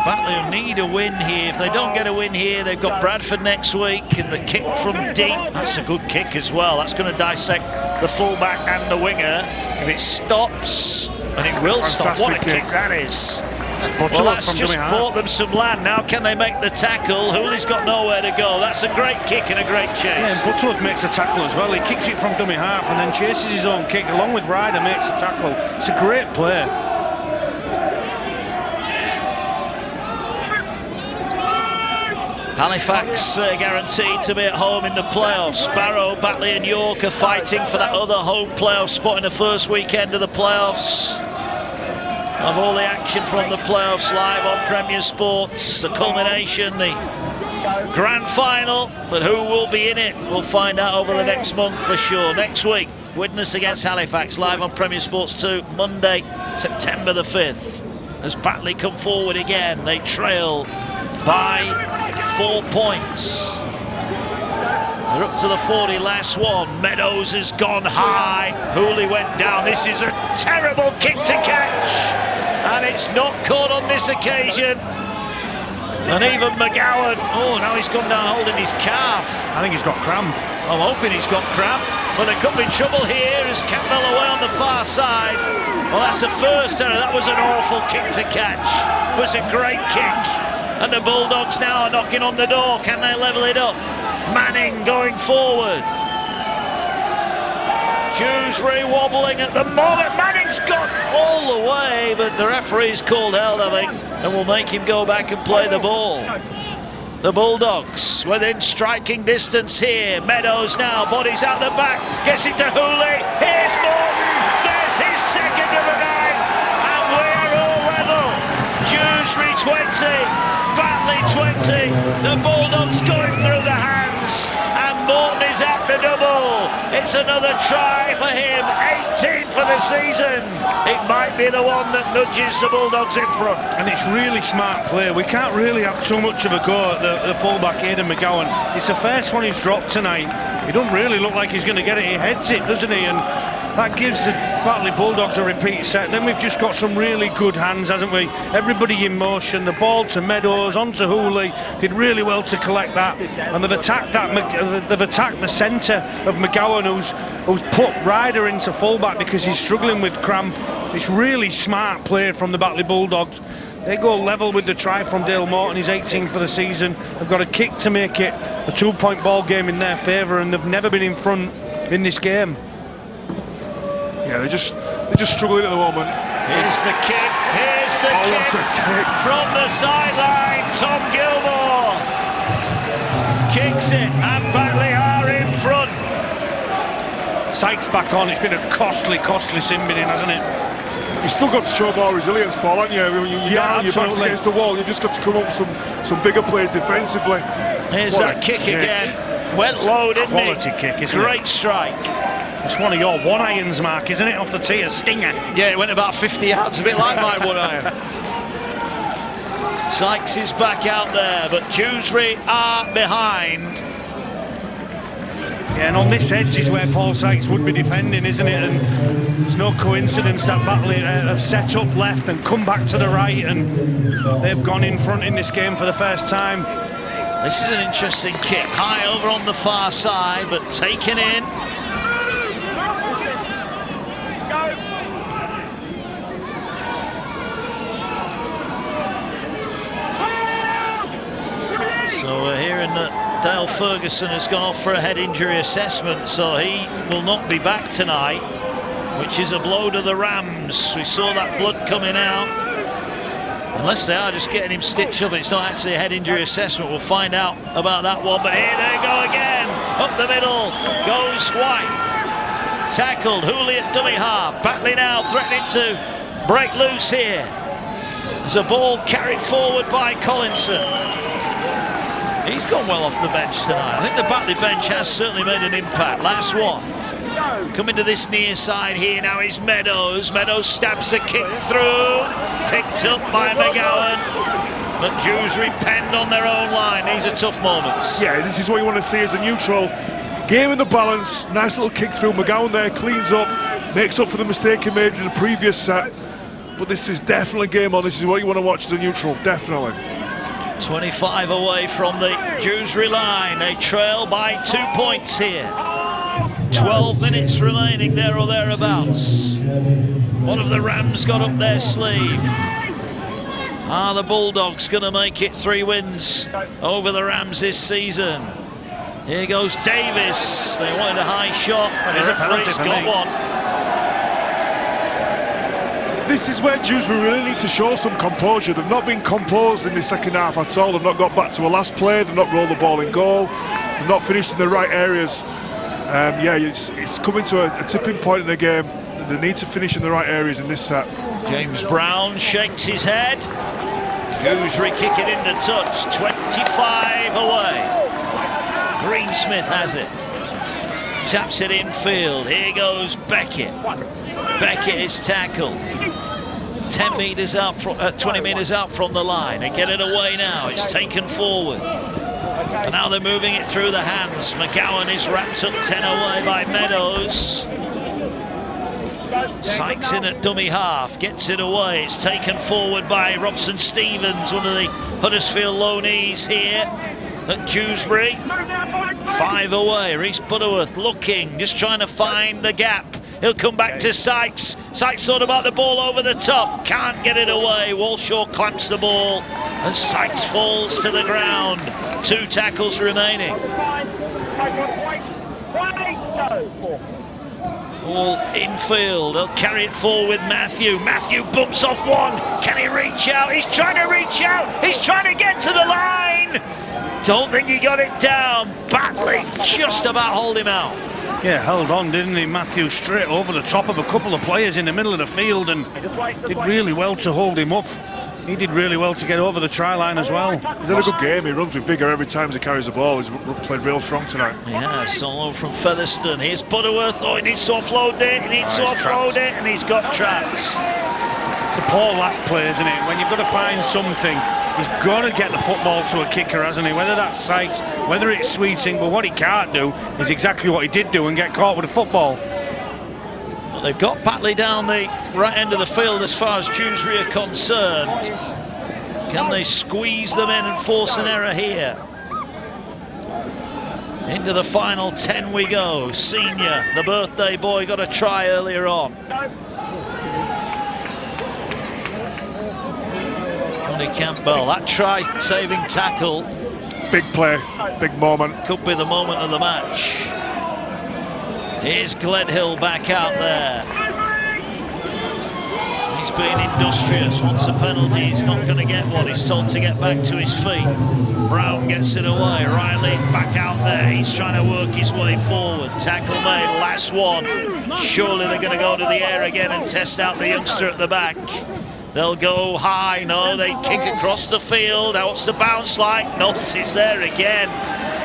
Batley will need a win here. If they don't get a win here, they've got Bradford next week, and the kick from deep, that's a good kick as well. That's going to dissect the fullback and the winger. If it stops, and it will stop, what a kick that is. Well, that's just bought them some land. Now can they make the tackle? Hooley's got nowhere to go. That's a great kick and a great chase. Yeah, and Butterworth makes a tackle as well. He kicks it from dummy half and then chases his own kick along with Ryder, makes a tackle. It's a great play. Halifax guaranteed to be at home in the playoffs. Barrow, Batley and York are fighting for that other home playoff spot in the first weekend of the playoffs. Of all the action from the playoffs live on Premier Sports, the culmination, the grand final, but who will be in it, we'll find out over the next month for sure. Next week, Widnes against Halifax, live on Premier Sports 2, Monday, September the 5th. As Batley come forward again, they trail by 4 points. They're up to the 40, last one. Meadows has gone high. Hooley went down. This is a terrible kick to catch. And it's not caught on this occasion. And even McGowan, oh, now he's gone down holding his calf. I think he's got cramp. I'm hoping he's got cramp. But there could be trouble here as Campbell away on the far side. Well, that's the first error. That was an awful kick to catch. It was a great kick. And the Bulldogs now are knocking on the door. Can they level it up? Manning going forward. Dewsbury wobbling at the moment. Manning's got all the way, but the referee's called held, I think, and will make him go back and play the ball. The Bulldogs within striking distance here. Meadows now, bodies out the back, gets it to Hooley. Here's Morton. There's his second of the night, and we're all level. Dewsbury 20, Batley 20. The Bulldogs going through the hands, and Morton is at the double. It's another try for him, 18 for the season. It might be the one that nudges the Bulldogs in front. And it's really smart play. We can't really have too much of a go at the fullback, Aidan McGowan. It's the first one he's dropped tonight. He doesn't really look like he's going to get it. He heads it, doesn't he? And that gives the Batley Bulldogs a repeat set. Then we've just got some really good hands, hasn't we? Everybody in motion. The ball to Meadows, onto Hooley. Did really well to collect that. And they've attacked the centre of McGowan, who's put Ryder into fullback because he's struggling with cramp. It's really smart play from the Batley Bulldogs. They go level with the try from Dale Morton. He's 18 for the season. They've got a kick to make it a 2-point ball game in their favour, and they've never been in front in this game. Yeah, they're just struggling at the moment. Here's the kick. Here's the kick from the sideline. Tom Gilmore kicks it, and Batley are in front. Sykes back on. It's been a costly sin binning, hasn't it? You've still got to show more resilience, Paul, haven't you? You're back against the wall. You've just got to come up with some bigger plays defensively. Here's that kick again. Went low, didn't he? Quality kick, isn't it? Great strike. It's one of your one irons, Mark, isn't it? Off the tee, a stinger. Yeah, it went about 50 yards, a bit like my one iron. Sykes is back out there, but Dewsbury are behind. Yeah, and on this edge is where Paul Sykes would be defending, isn't it? And it's no coincidence that Batley have set up left and come back to the right, and they've gone in front in this game for the first time. This is an interesting kick, high over on the far side, but taken in. So we're hearing that Dale Ferguson has gone off for a head injury assessment, so he will not be back tonight, which is a blow to the Rams. We saw that blood coming out. Unless they are just getting him stitched up, it's not actually a head injury assessment. We'll find out about that one. But here they go again. Up the middle goes White. Tackled, Hooley at dummy half. Batley now threatening to break loose here. There's a ball carried forward by Collinson. He's gone well off the bench tonight. I think the Batley bench has certainly made an impact. Last one. Coming to this near side here now is Meadows. Meadows stabs a kick through. Picked up by McGowan. But Dewsbury penned on their own line. These are tough moments. Yeah, this is what you want to see as a neutral. Game in the balance. Nice little kick through. McGowan there cleans up. Makes up for the mistake he made in the previous set. But this is definitely game on. This is what you want to watch as a neutral. Definitely. 25 away from the Dewsbury line. They trail by 2 points here. 12 minutes remaining there or thereabouts. One of the Rams got up their sleeve. Are the Bulldogs going to make it 3 wins over the Rams this season? Here goes Davis. They wanted a high shot. There's a penalty He's for got me. one. This is where Dewsbury really need to show some composure. They've not been composed in the second half at all. They've not got back to a last play. They've not rolled the ball in goal. They've not finished in the right areas. Yeah, it's coming to a tipping point in the game. They need to finish in the right areas in this set. James Brown shakes his head. Dewsbury kick it into touch. 25 away. Greensmith has it. Taps it infield. Here goes Beckett. Beckett is tackled. 10 metres out, 20 metres out from the line. They get it away now. It's taken forward. And now they're moving it through the hands. McGowan is wrapped up 10 away by Meadows. Sykes in at dummy half, gets it away. It's taken forward by Robson Stevens, one of the Huddersfield loanees here at Dewsbury. 5 away. Reese Butterworth looking, just trying to find the gap. He'll come back to Sykes. Sykes thought about the ball over the top. Can't get it away. Walshaw clamps the ball. And Sykes falls to the ground. 2 tackles remaining. All infield. They'll carry it forward with Matthew. Matthew bumps off one. Can he reach out? He's trying to reach out. He's trying to get to the line. Don't think he got it down. Batley just about hold him out. Yeah, held on, didn't he? Matthew straight over the top of a couple of players in the middle of the field and did really well to hold him up. He did really well to get over the try line as well. He's had a good game. He runs with vigour every time he carries the ball. He's played real strong tonight. Yeah, solo from Featherstone. Here's Butterworth. Oh, he needs to offload it. He needs to offload it, and he's got trapped. It's a poor last play, isn't it? When you've got to find something, he's got to get the football to a kicker, hasn't he? Whether that's Sykes, whether it's Sweeting, but what he can't do is exactly what he did do and get caught with a football. Well, they've got Batley down the right end of the field as far as Dewsbury are concerned. Can they squeeze them in and force an error here? Into the final 10 we go. Senior, the birthday boy, got a try earlier on. Johnny Campbell, that try-saving tackle. Big play, big moment. Could be the moment of the match. Here's Gledhill back out there. being industrious. Wants a penalty, he's not going to get one. He's told to get back to his feet. Brown gets it away. Riley back out there. He's trying to work his way forward. Tackle made, last one. Surely they're going to go to the air again and test out the youngster at the back. They'll go high. No, they kick across the field. Now what's the bounce like? Knowles is there again.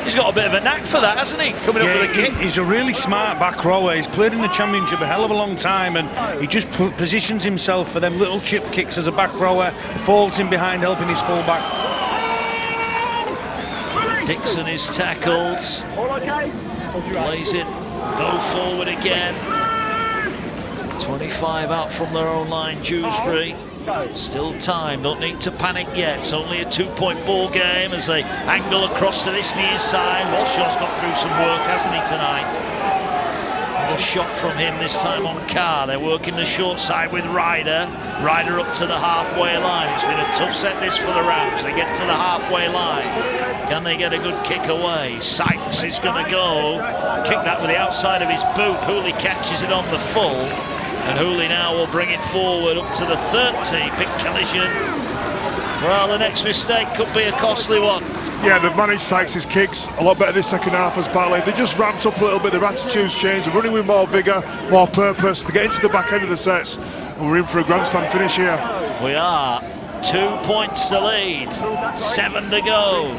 He's got a bit of a knack for that, hasn't he? Coming up with a kick. He's a really smart back rower. He's played in the Championship a hell of a long time, and he just positions himself for them little chip kicks as a back rower, folds in behind, helping his full-back. Dixon is tackled. Plays it. Go forward again. 25 out from their own line, Dewsbury. Still time, don't need to panic yet. It's only a 2-point ball game as they angle across to this near side. Walshaw's got through some work, hasn't he, tonight? Another shot from him, this time on Carr. They're working the short side with Ryder. Ryder up to the halfway line. It's been a tough set this for the Rams. They get to the halfway line. Can they get a good kick away? Sykes is going to go. Kick that with the outside of his boot. Hooley catches it on the full. And Hooley now will bring it forward up to the 30. Big collision. Well, the next mistake could be a costly one. Yeah, they've managed Sykes' kicks a lot better this second half as Batley. They just ramped up a little bit, their attitudes changed, they're running with more vigour, more purpose. They get into the back end of the sets, and we're in for a grandstand finish here. We are. 2 points to lead. 7 to go.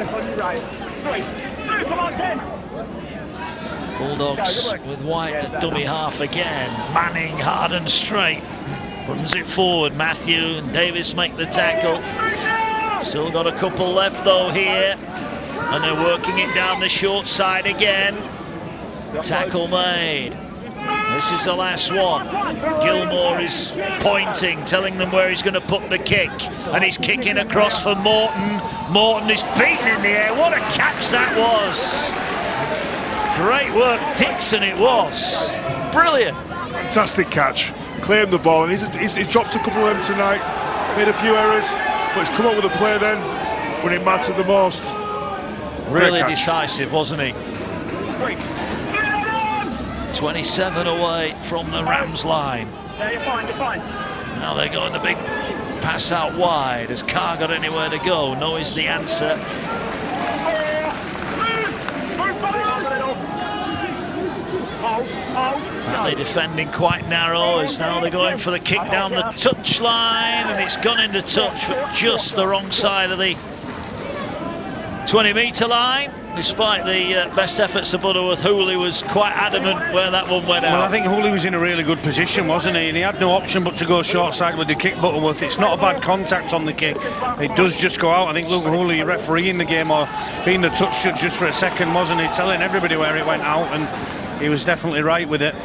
Bulldogs with White at dummy half again. Manning hard and straight. Runs it forward. Matthew and Davis make the tackle. Still got a couple left though here. And they're working it down the short side again. Tackle made. This is the last one. Gilmore is pointing, telling them where he's going to put the kick. And he's kicking across for Morton. Morton is beaten in the air. What a catch that was. Great work, Dixon it was. Brilliant. Fantastic catch. Claimed the ball, and he's dropped a couple of them tonight. Made a few errors, but he's come up with a play then when it mattered the most. Really decisive, wasn't he? 27 away from the Rams line. Yeah, you're fine, you're fine. Now they're going the big pass out wide. Has Carr got anywhere to go? No is the answer. Batley defending quite narrow as now they're going for the kick down the touch line, and it's gone into touch but just the wrong side of the 20-metre line. Despite the best efforts of Butterworth, Hooley was quite adamant where that one went out. Well, I think Hooley was in a really good position, wasn't he? And he had no option but to go short side with the kick, Butterworth. It's not a bad contact on the kick. It does just go out. I think Luke Hooley refereeing the game, or being the touch judge just for a second, wasn't he? Telling everybody where it went out, and he was definitely right with it.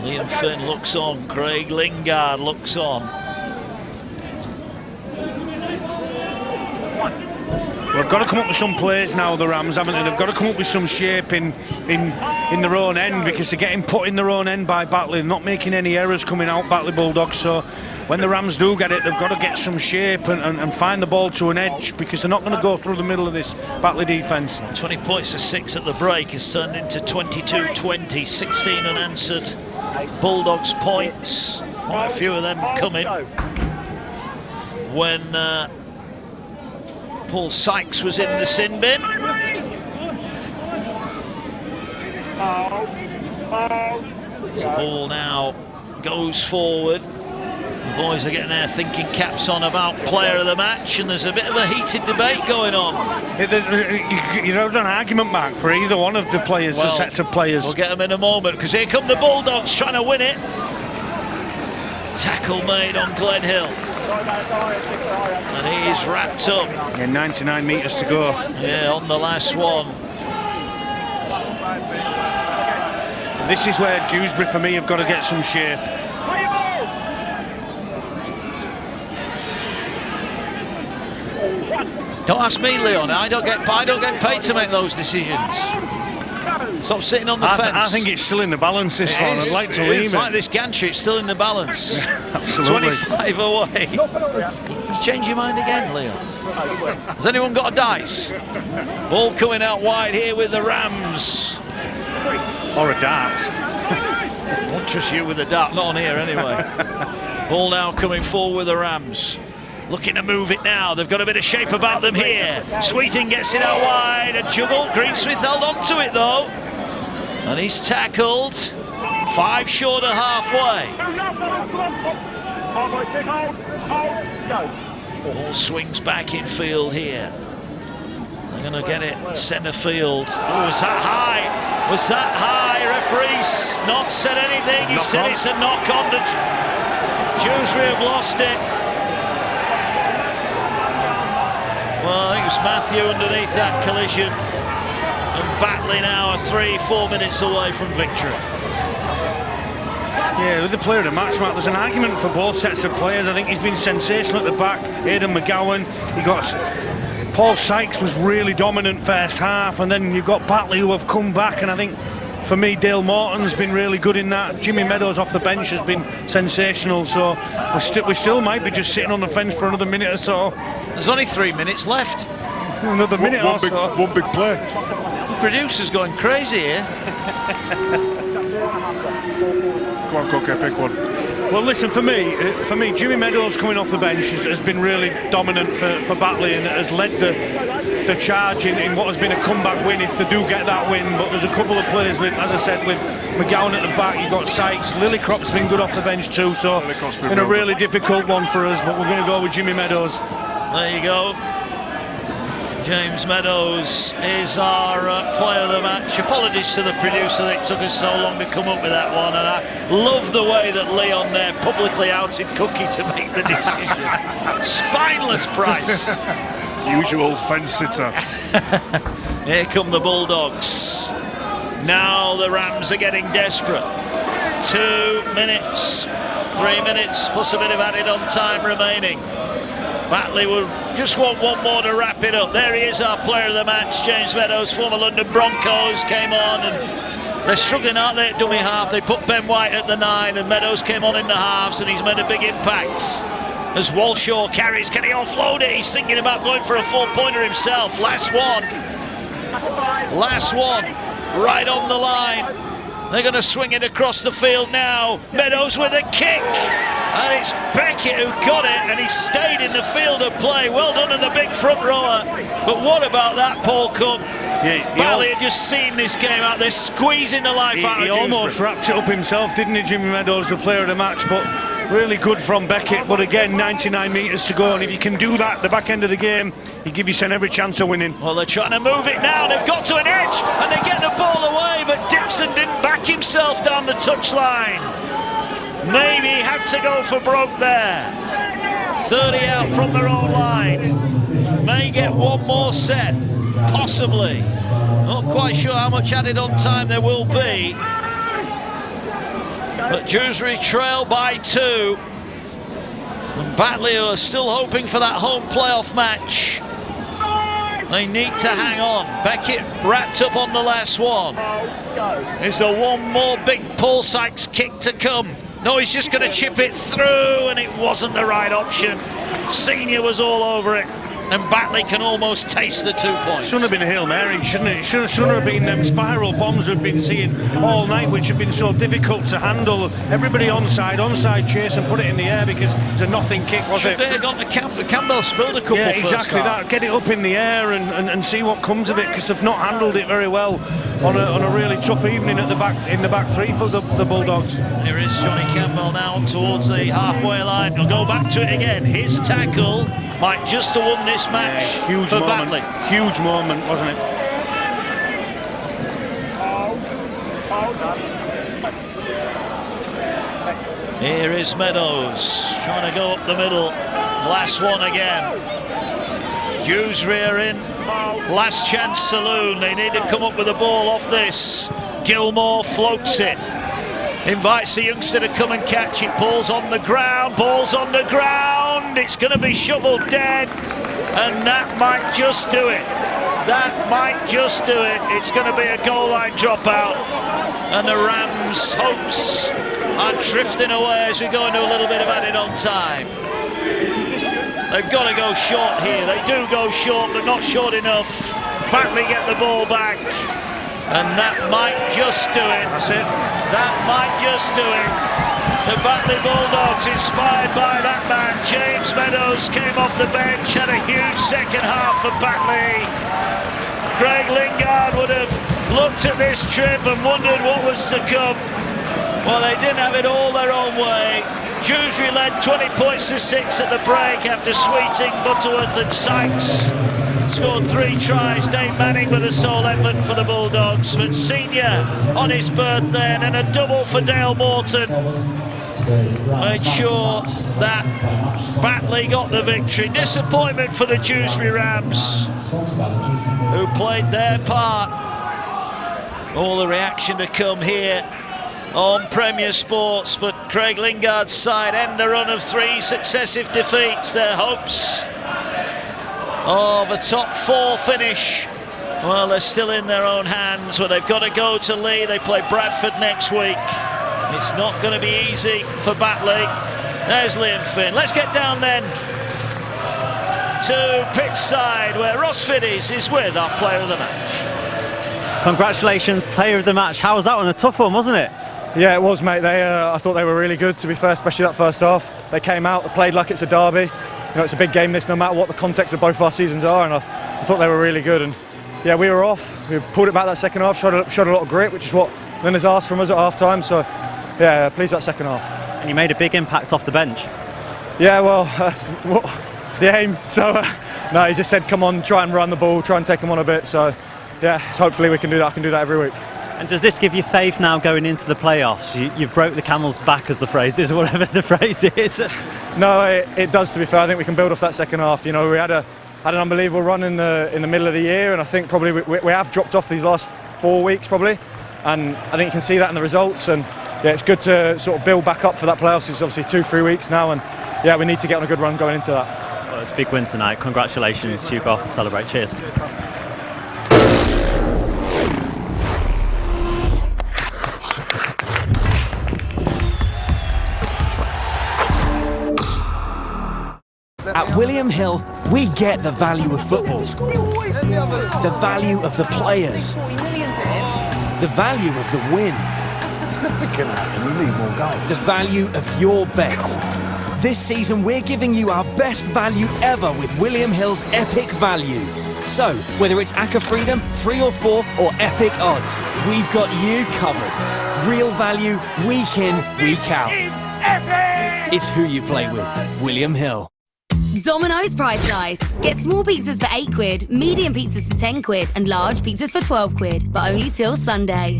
Liam Finn looks on. Craig Lingard looks on. They've got to come up with some plays now, the Rams, haven't they? They've got to come up with some shape in their own end, because they're getting put in their own end by Batley, not making any errors coming out, Batley Bulldogs. So when the Rams do get it, they've got to get some shape and find the ball to an edge, because they're not going to go through the middle of this Batley defence. 20 points to 6 at the break is turned into 22-20, 16 unanswered Bulldogs points. Quite a few of them coming when Paul Sykes was in the sin bin. The ball now goes forward. The boys are getting their thinking caps on about player of the match, and there's a bit of a heated debate going on. You don't have an argument, Mark, for either one of the players, the sets of players. We'll get them in a moment, because here come the Bulldogs trying to win it. Tackle made on Glen Hill. And he's wrapped up. Yeah, 99 metres to go. Yeah, on the last one. This is where Dewsbury, for me, have got to get some shape. Don't ask me, Leon. I don't get paid to make those decisions. Stop sitting on the fence. I think it's still in the balance, this one. I'd like to leave it. Like this gantry, it's still in the balance. Absolutely. 25 away. You change your mind again, Leon? Has anyone got a dice? Ball coming out wide here with the Rams. Or a dart. I won't trust you with a dart, not on here anyway. Ball now coming forward with the Rams. Looking to move it now. They've got a bit of shape about them here. Sweeting gets it out wide. A juggle. Greensmith held on to it though. And he's tackled. 5 short of halfway. Ball swings back in field here. They're going to get it centre field. Oh, was that high? Was that high? Referee's not said anything. He said it's a knock on. Dewsbury have lost it. Well, I think it was Matthew underneath that collision. And Batley now are 3-4 minutes away from victory. Yeah, with the player of the match, Matt, there's an argument for both sets of players. I think he's been sensational at the back. Aidan McGowan, he got... Paul Sykes was really dominant first half, and then you've got Batley who have come back, and I think for me Dale Morton's been really good in that. Jimmy Meadows off the bench has been sensational, so we still might be just sitting on the fence for another minute or so. There's only 3 minutes left. Another minute or so. One big play. The producer's going crazy here. Go on, Cookie, pick one. Well, listen, for me, Jimmy Meadows coming off the bench has been really dominant for Batley and has led the charge in what has been a comeback win if they do get that win. But there's a couple of players, as I said, with McGowan at the back, you've got Sykes. Lillicrop's been good off the bench too, so been a really difficult one for us, but we're going to go with Jimmy Meadows. There you go. James Meadows is our player of the match. Apologies to the producer that it took us so long to come up with that one, and I love the way that Leon there publicly outed Cookie to make the decision. Spineless Price. Usual fence sitter. Here come the Bulldogs. Now the Rams are getting desperate. 2 minutes, 3 minutes plus a bit of added on time remaining. Batley will just want one more to wrap it up. There he is, our player of the match, James Meadows, former London Broncos, came on, and they're struggling, aren't they, at dummy half. They put Ben White at the 9, and Meadows came on in the halves, and he's made a big impact. As Walshaw carries, can he offload it? He's thinking about going for a 4-pointer himself. Last one, right on the line. They're going to swing it across the field now. Meadows with a kick. And it's Beckett who got it, and he stayed in the field of play. Well done to the big front rower. But what about that, Paul Cook? Batley had just seen this game out there, squeezing the life out of He almost wrapped it up himself, didn't he, Jimmy Meadows, the player of the match? But really good from Beckett. But again, 99 metres to go, and if you can do that at the back end of the game, you give yourself every chance of winning. Well, they're trying to move it now. They've got to an edge, and they get the ball away, but Dixon didn't back himself down the touchline. Maybe he had to go for broke there. 30 out from their own line. May get one more set, possibly. Not quite sure how much added on time there will be. But Dewsbury trail by 2. And Batley are still hoping for that home playoff match. They need to hang on. Beckett wrapped up on the last one. Is there one more big Paul Sykes kick to come? No, he's just going to chip it through, and it wasn't the right option. Senior was all over it, and Batley can almost taste the 2 points. Shouldn't have been a Hail Mary, shouldn't it? Shouldn't have been them spiral bombs we've been seeing all night, which have been so difficult to handle. Everybody onside chase and put it in the air because it's a nothing kick, was it? Should they have gone to Campbell spilled a couple. Yeah, exactly that. Get it up in the air and see what comes of it, because they've not handled it very well on a really tough evening at the back in the back three for the Bulldogs. Here is Johnny Campbell now towards the halfway line. He'll go back to it again. His tackle might just have won this match. Yeah, huge for moment. Batley. Huge moment, wasn't it? Here is Meadows trying to go up the middle. Last one again. Dewsbury are in last chance saloon. They need to come up with a ball off this. Gilmore floats it. Invites the youngster to come and catch it. Ball's on the ground. Ball's on the ground. It's going to be shoveled dead. And that might just do it. That might just do it. It's going to be a goal line dropout. And the Rams' hopes are drifting away as we go into a little bit of added on time. They've got to go short here. They do go short, but not short enough. Batley get the ball back. And that might just do it. That's it. That might just do it. The Batley Bulldogs, inspired by that man, James Meadows, came off the bench, had a huge second half for Batley. Craig Lingard would have looked at this trip and wondered what was to come. Well, they didn't have it all their own way. Dewsbury led 20 points to 6 at the break after Sweeting, Butterworth and Sykes scored 3 tries. Dave Manning with a sole effort for the Bulldogs. But Senior on his birthday and a double for Dale Morton made sure that Batley got the victory. Disappointment for the Dewsbury Rams, who played their part. All the reaction to come here on Premier Sports, but Craig Lingard's side end a run of 3 successive defeats. Their hopes of a top 4 finish, well, they're still in their own hands, but they've got to go to Leigh. They play Bradford next week. It's not going to be easy for Batley. There's Liam Finn. Let's get down then to pitch side, where Ross Fiddies is with our player of the match. Congratulations, player of the match. How was that one? A tough one, wasn't it? Yeah, it was, mate. I thought they were really good, to be fair, especially that first half. They came out, they played like it's a derby. You know, it's a big game, this, no matter what the context of both of our seasons are, and I thought they were really good. And yeah, we were off. We pulled it back that second half, showed a lot of grit, which is what Linda's asked from us at half time. So yeah, pleased with that second half. And you made a big impact off the bench. Yeah, well, that's the aim. So no, he just said, come on, try and run the ball, try and take them on a bit. So yeah, hopefully we can do that. I can do that every week. And does this give you faith now going into the playoffs? You've broke the camel's back, as the phrase is, whatever the phrase is. No, it does, to be fair. I think we can build off that second half. You know, we had an unbelievable run in the middle of the year, and I think probably we have dropped off these last 4 weeks probably, and I think you can see that in the results. And yeah, it's good to sort of build back up for that playoffs. It's obviously 2-3 weeks now, and yeah, we need to get on a good run going into that. Well, it's a big win tonight. Congratulations. You go off and celebrate. Cheers. At William Hill, we get the value of football, the value of the players, the value of the win. It's nothing can happen, you need more goals. The value of your bet. This season, we're giving you our best value ever with William Hill's Epic Value. So, whether it's Acca Freedom, 3 or 4, or Epic Odds, we've got you covered. Real value, week in, week out. It's who you play with. William Hill. Domino's Price Guys. Get small pizzas for £8, medium pizzas for £10, and large pizzas for £12, but only till Sunday.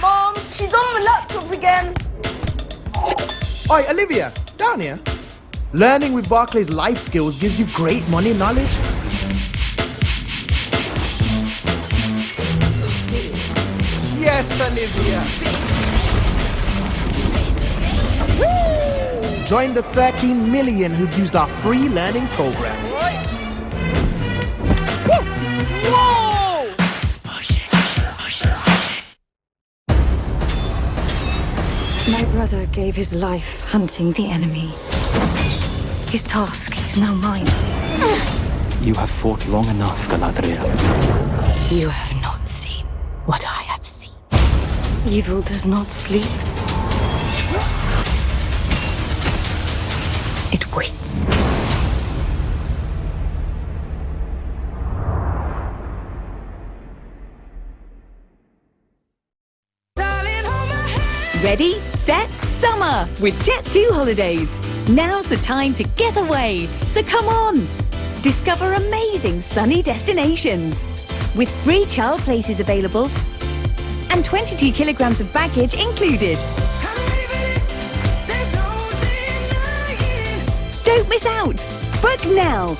Mom, she's on the laptop again. Oi, Olivia, down here. Learning with Barclays Life Skills gives you great money knowledge. Yes, Olivia. Join the 13 million who've used our free learning program. Whoa! My brother gave his life hunting the enemy. His task is now mine. You have fought long enough, Galadriel. You have not seen what I have seen. Evil does not sleep. It waits. Ready, set, summer with Jet2 Holidays. Now's the time to get away, so come on. Discover amazing sunny destinations with free child places available and 22 kilograms of baggage included. Don't miss out. Book now.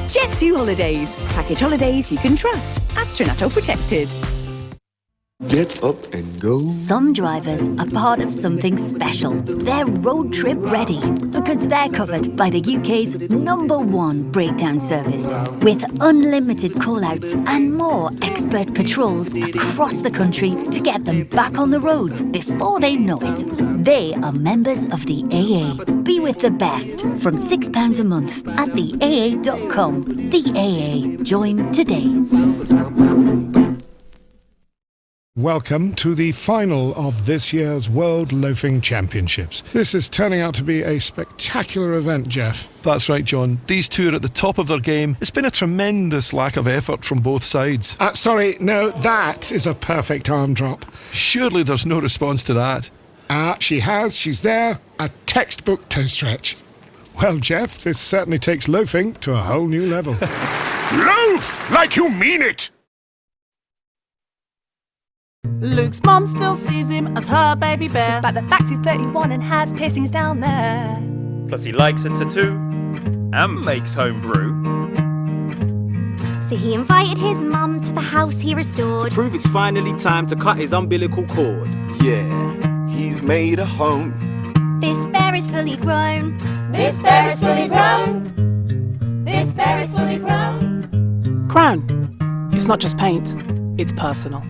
Jet2 Holidays. Package holidays you can trust. After NATO protected. Get up and go. Some drivers are part of something special. They're road trip ready because they're covered by the UK's #1 breakdown service. With unlimited call-outs and more expert patrols across the country to get them back on the road before they know it. They are members of the AA. Be with the best from £6 a month at theaa.com. The AA. Join today. Welcome to the final of this year's World Loafing Championships. This is turning out to be a spectacular event, Jeff. That's right, John. These two are at the top of their game. It's been a tremendous lack of effort from both sides. Sorry, no, that is a perfect arm drop. Surely there's no response to that. She's there. A textbook toe stretch. Well, Jeff, this certainly takes loafing to a whole new level. Loaf! Like you mean it! Luke's mom still sees him as her baby bear. Despite the fact he's 31 and has piercings down there. Plus he likes a tattoo and makes home brew. So he invited his mum to the house he restored. To prove it's finally time to cut his umbilical cord. Yeah, he's made a home. This bear is fully grown. This bear is fully grown. This bear is fully grown. Crown. It's not just paint, it's personal.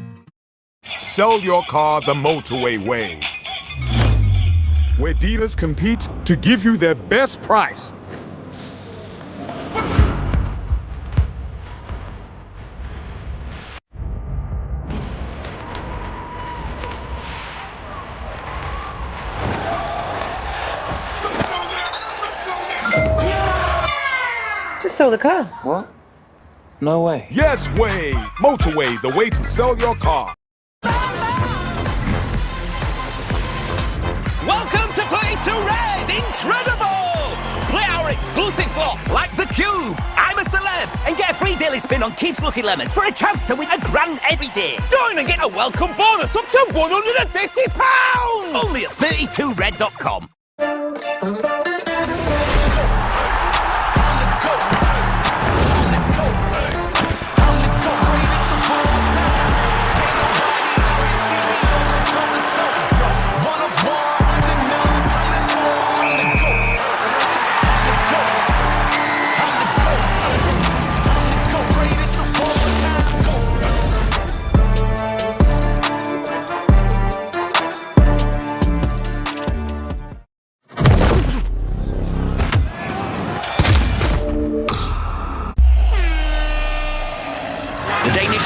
Sell your car the motorway way. Where dealers compete to give you their best price. Just sell the car. What? No way. Yes way! Motorway, the way to sell your car. Welcome to Play to Red! Incredible! Play our exclusive slot like the Cube. I'm a celeb and get a free daily spin on Keith's Lucky Lemons for a chance to win £1,000 every day. Join and get a welcome bonus up to £150! Only at 32red.com.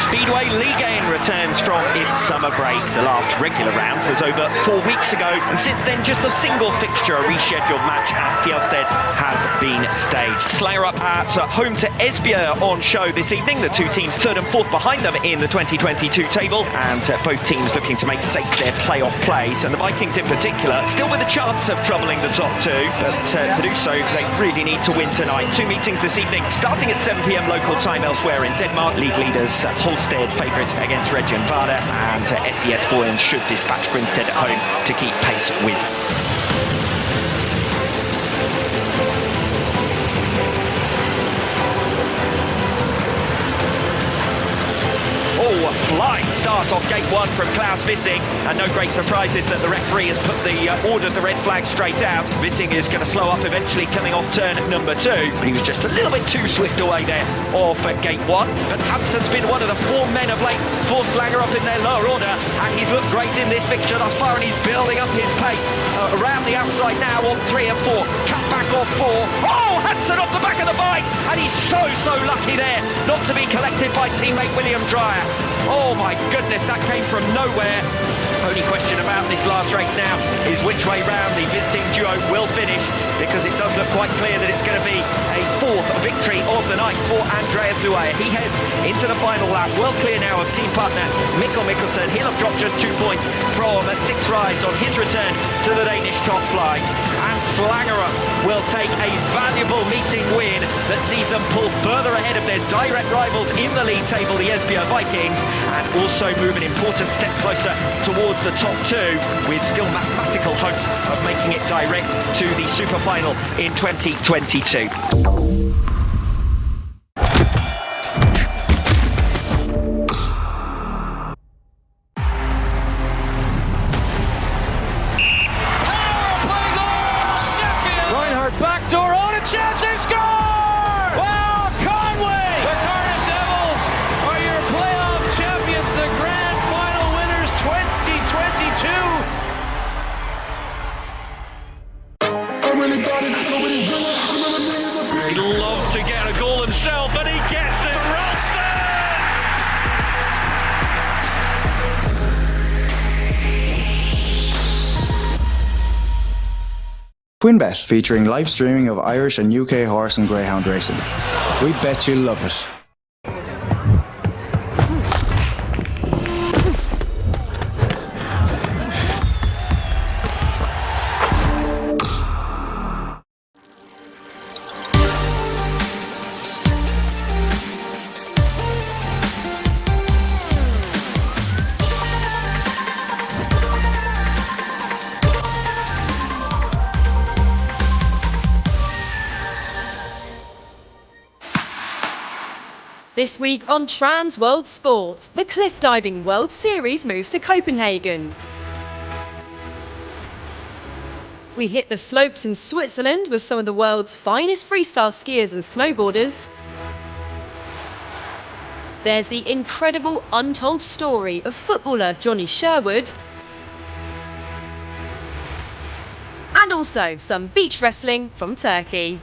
Speedway Ligue 1 returns from its summer break. The last regular round was over 4 weeks ago, and since then just a single fixture, a rescheduled match at Fjellstedt has been staged. Slayer up at home to Esbjerg on show this evening. The two teams third and fourth behind them in the 2022 table, and both teams looking to make safe their playoff place. And the Vikings in particular, still with a chance of troubling the top two, but to do so, they really need to win tonight. Two meetings this evening, starting at 7 p.m. local time elsewhere in Denmark. League leaders Holsted favourites against Region Vardar, and SES Boyens should dispatch Grinstead at home to keep pace with. Flying start off gate one from Klaus Vissing, and no great surprises that the referee has ordered the red flag straight out. Vissing is going to slow up eventually, coming off turn number 2, but he was just a little bit too swift away there off at gate 1. But Hansen's been one of the 4 men of late for Slanger up in their lower order, and he's looked great in this fixture thus far, and he's building up his pace around the outside now on 3 and 4. Cut back off 4. Oh, Hansen off the back of the bike, and he's so lucky there not to be collected by teammate William Dreyer. Oh my goodness, that came from nowhere. Only question about this last race now is which way round the visiting duo will finish, because it does look quite clear that it's going to be a 4th victory of the night for Andreas Luaya. He heads into the final lap, well clear now of team partner Mikkel Mikkelsen. He'll have dropped just 2 points from 6 rides on his return to the Danish top flight. And Slangerup will take a valuable meeting win that sees them pull further ahead of their direct rivals in the league table, the Esbjerg Vikings, and also move an important step closer towards the top 2, with still mathematical hopes of making it direct to the super final in 2022. He'd love to get a goal himself, and he gets it. Ralston! TwinBet, featuring live streaming of Irish and UK horse and greyhound racing. We bet you'll love it. This week on Trans World Sport, the Cliff Diving World Series moves to Copenhagen. We hit the slopes in Switzerland with some of the world's finest freestyle skiers and snowboarders. There's the incredible untold story of footballer Johnny Sherwood. And also some beach wrestling from Turkey.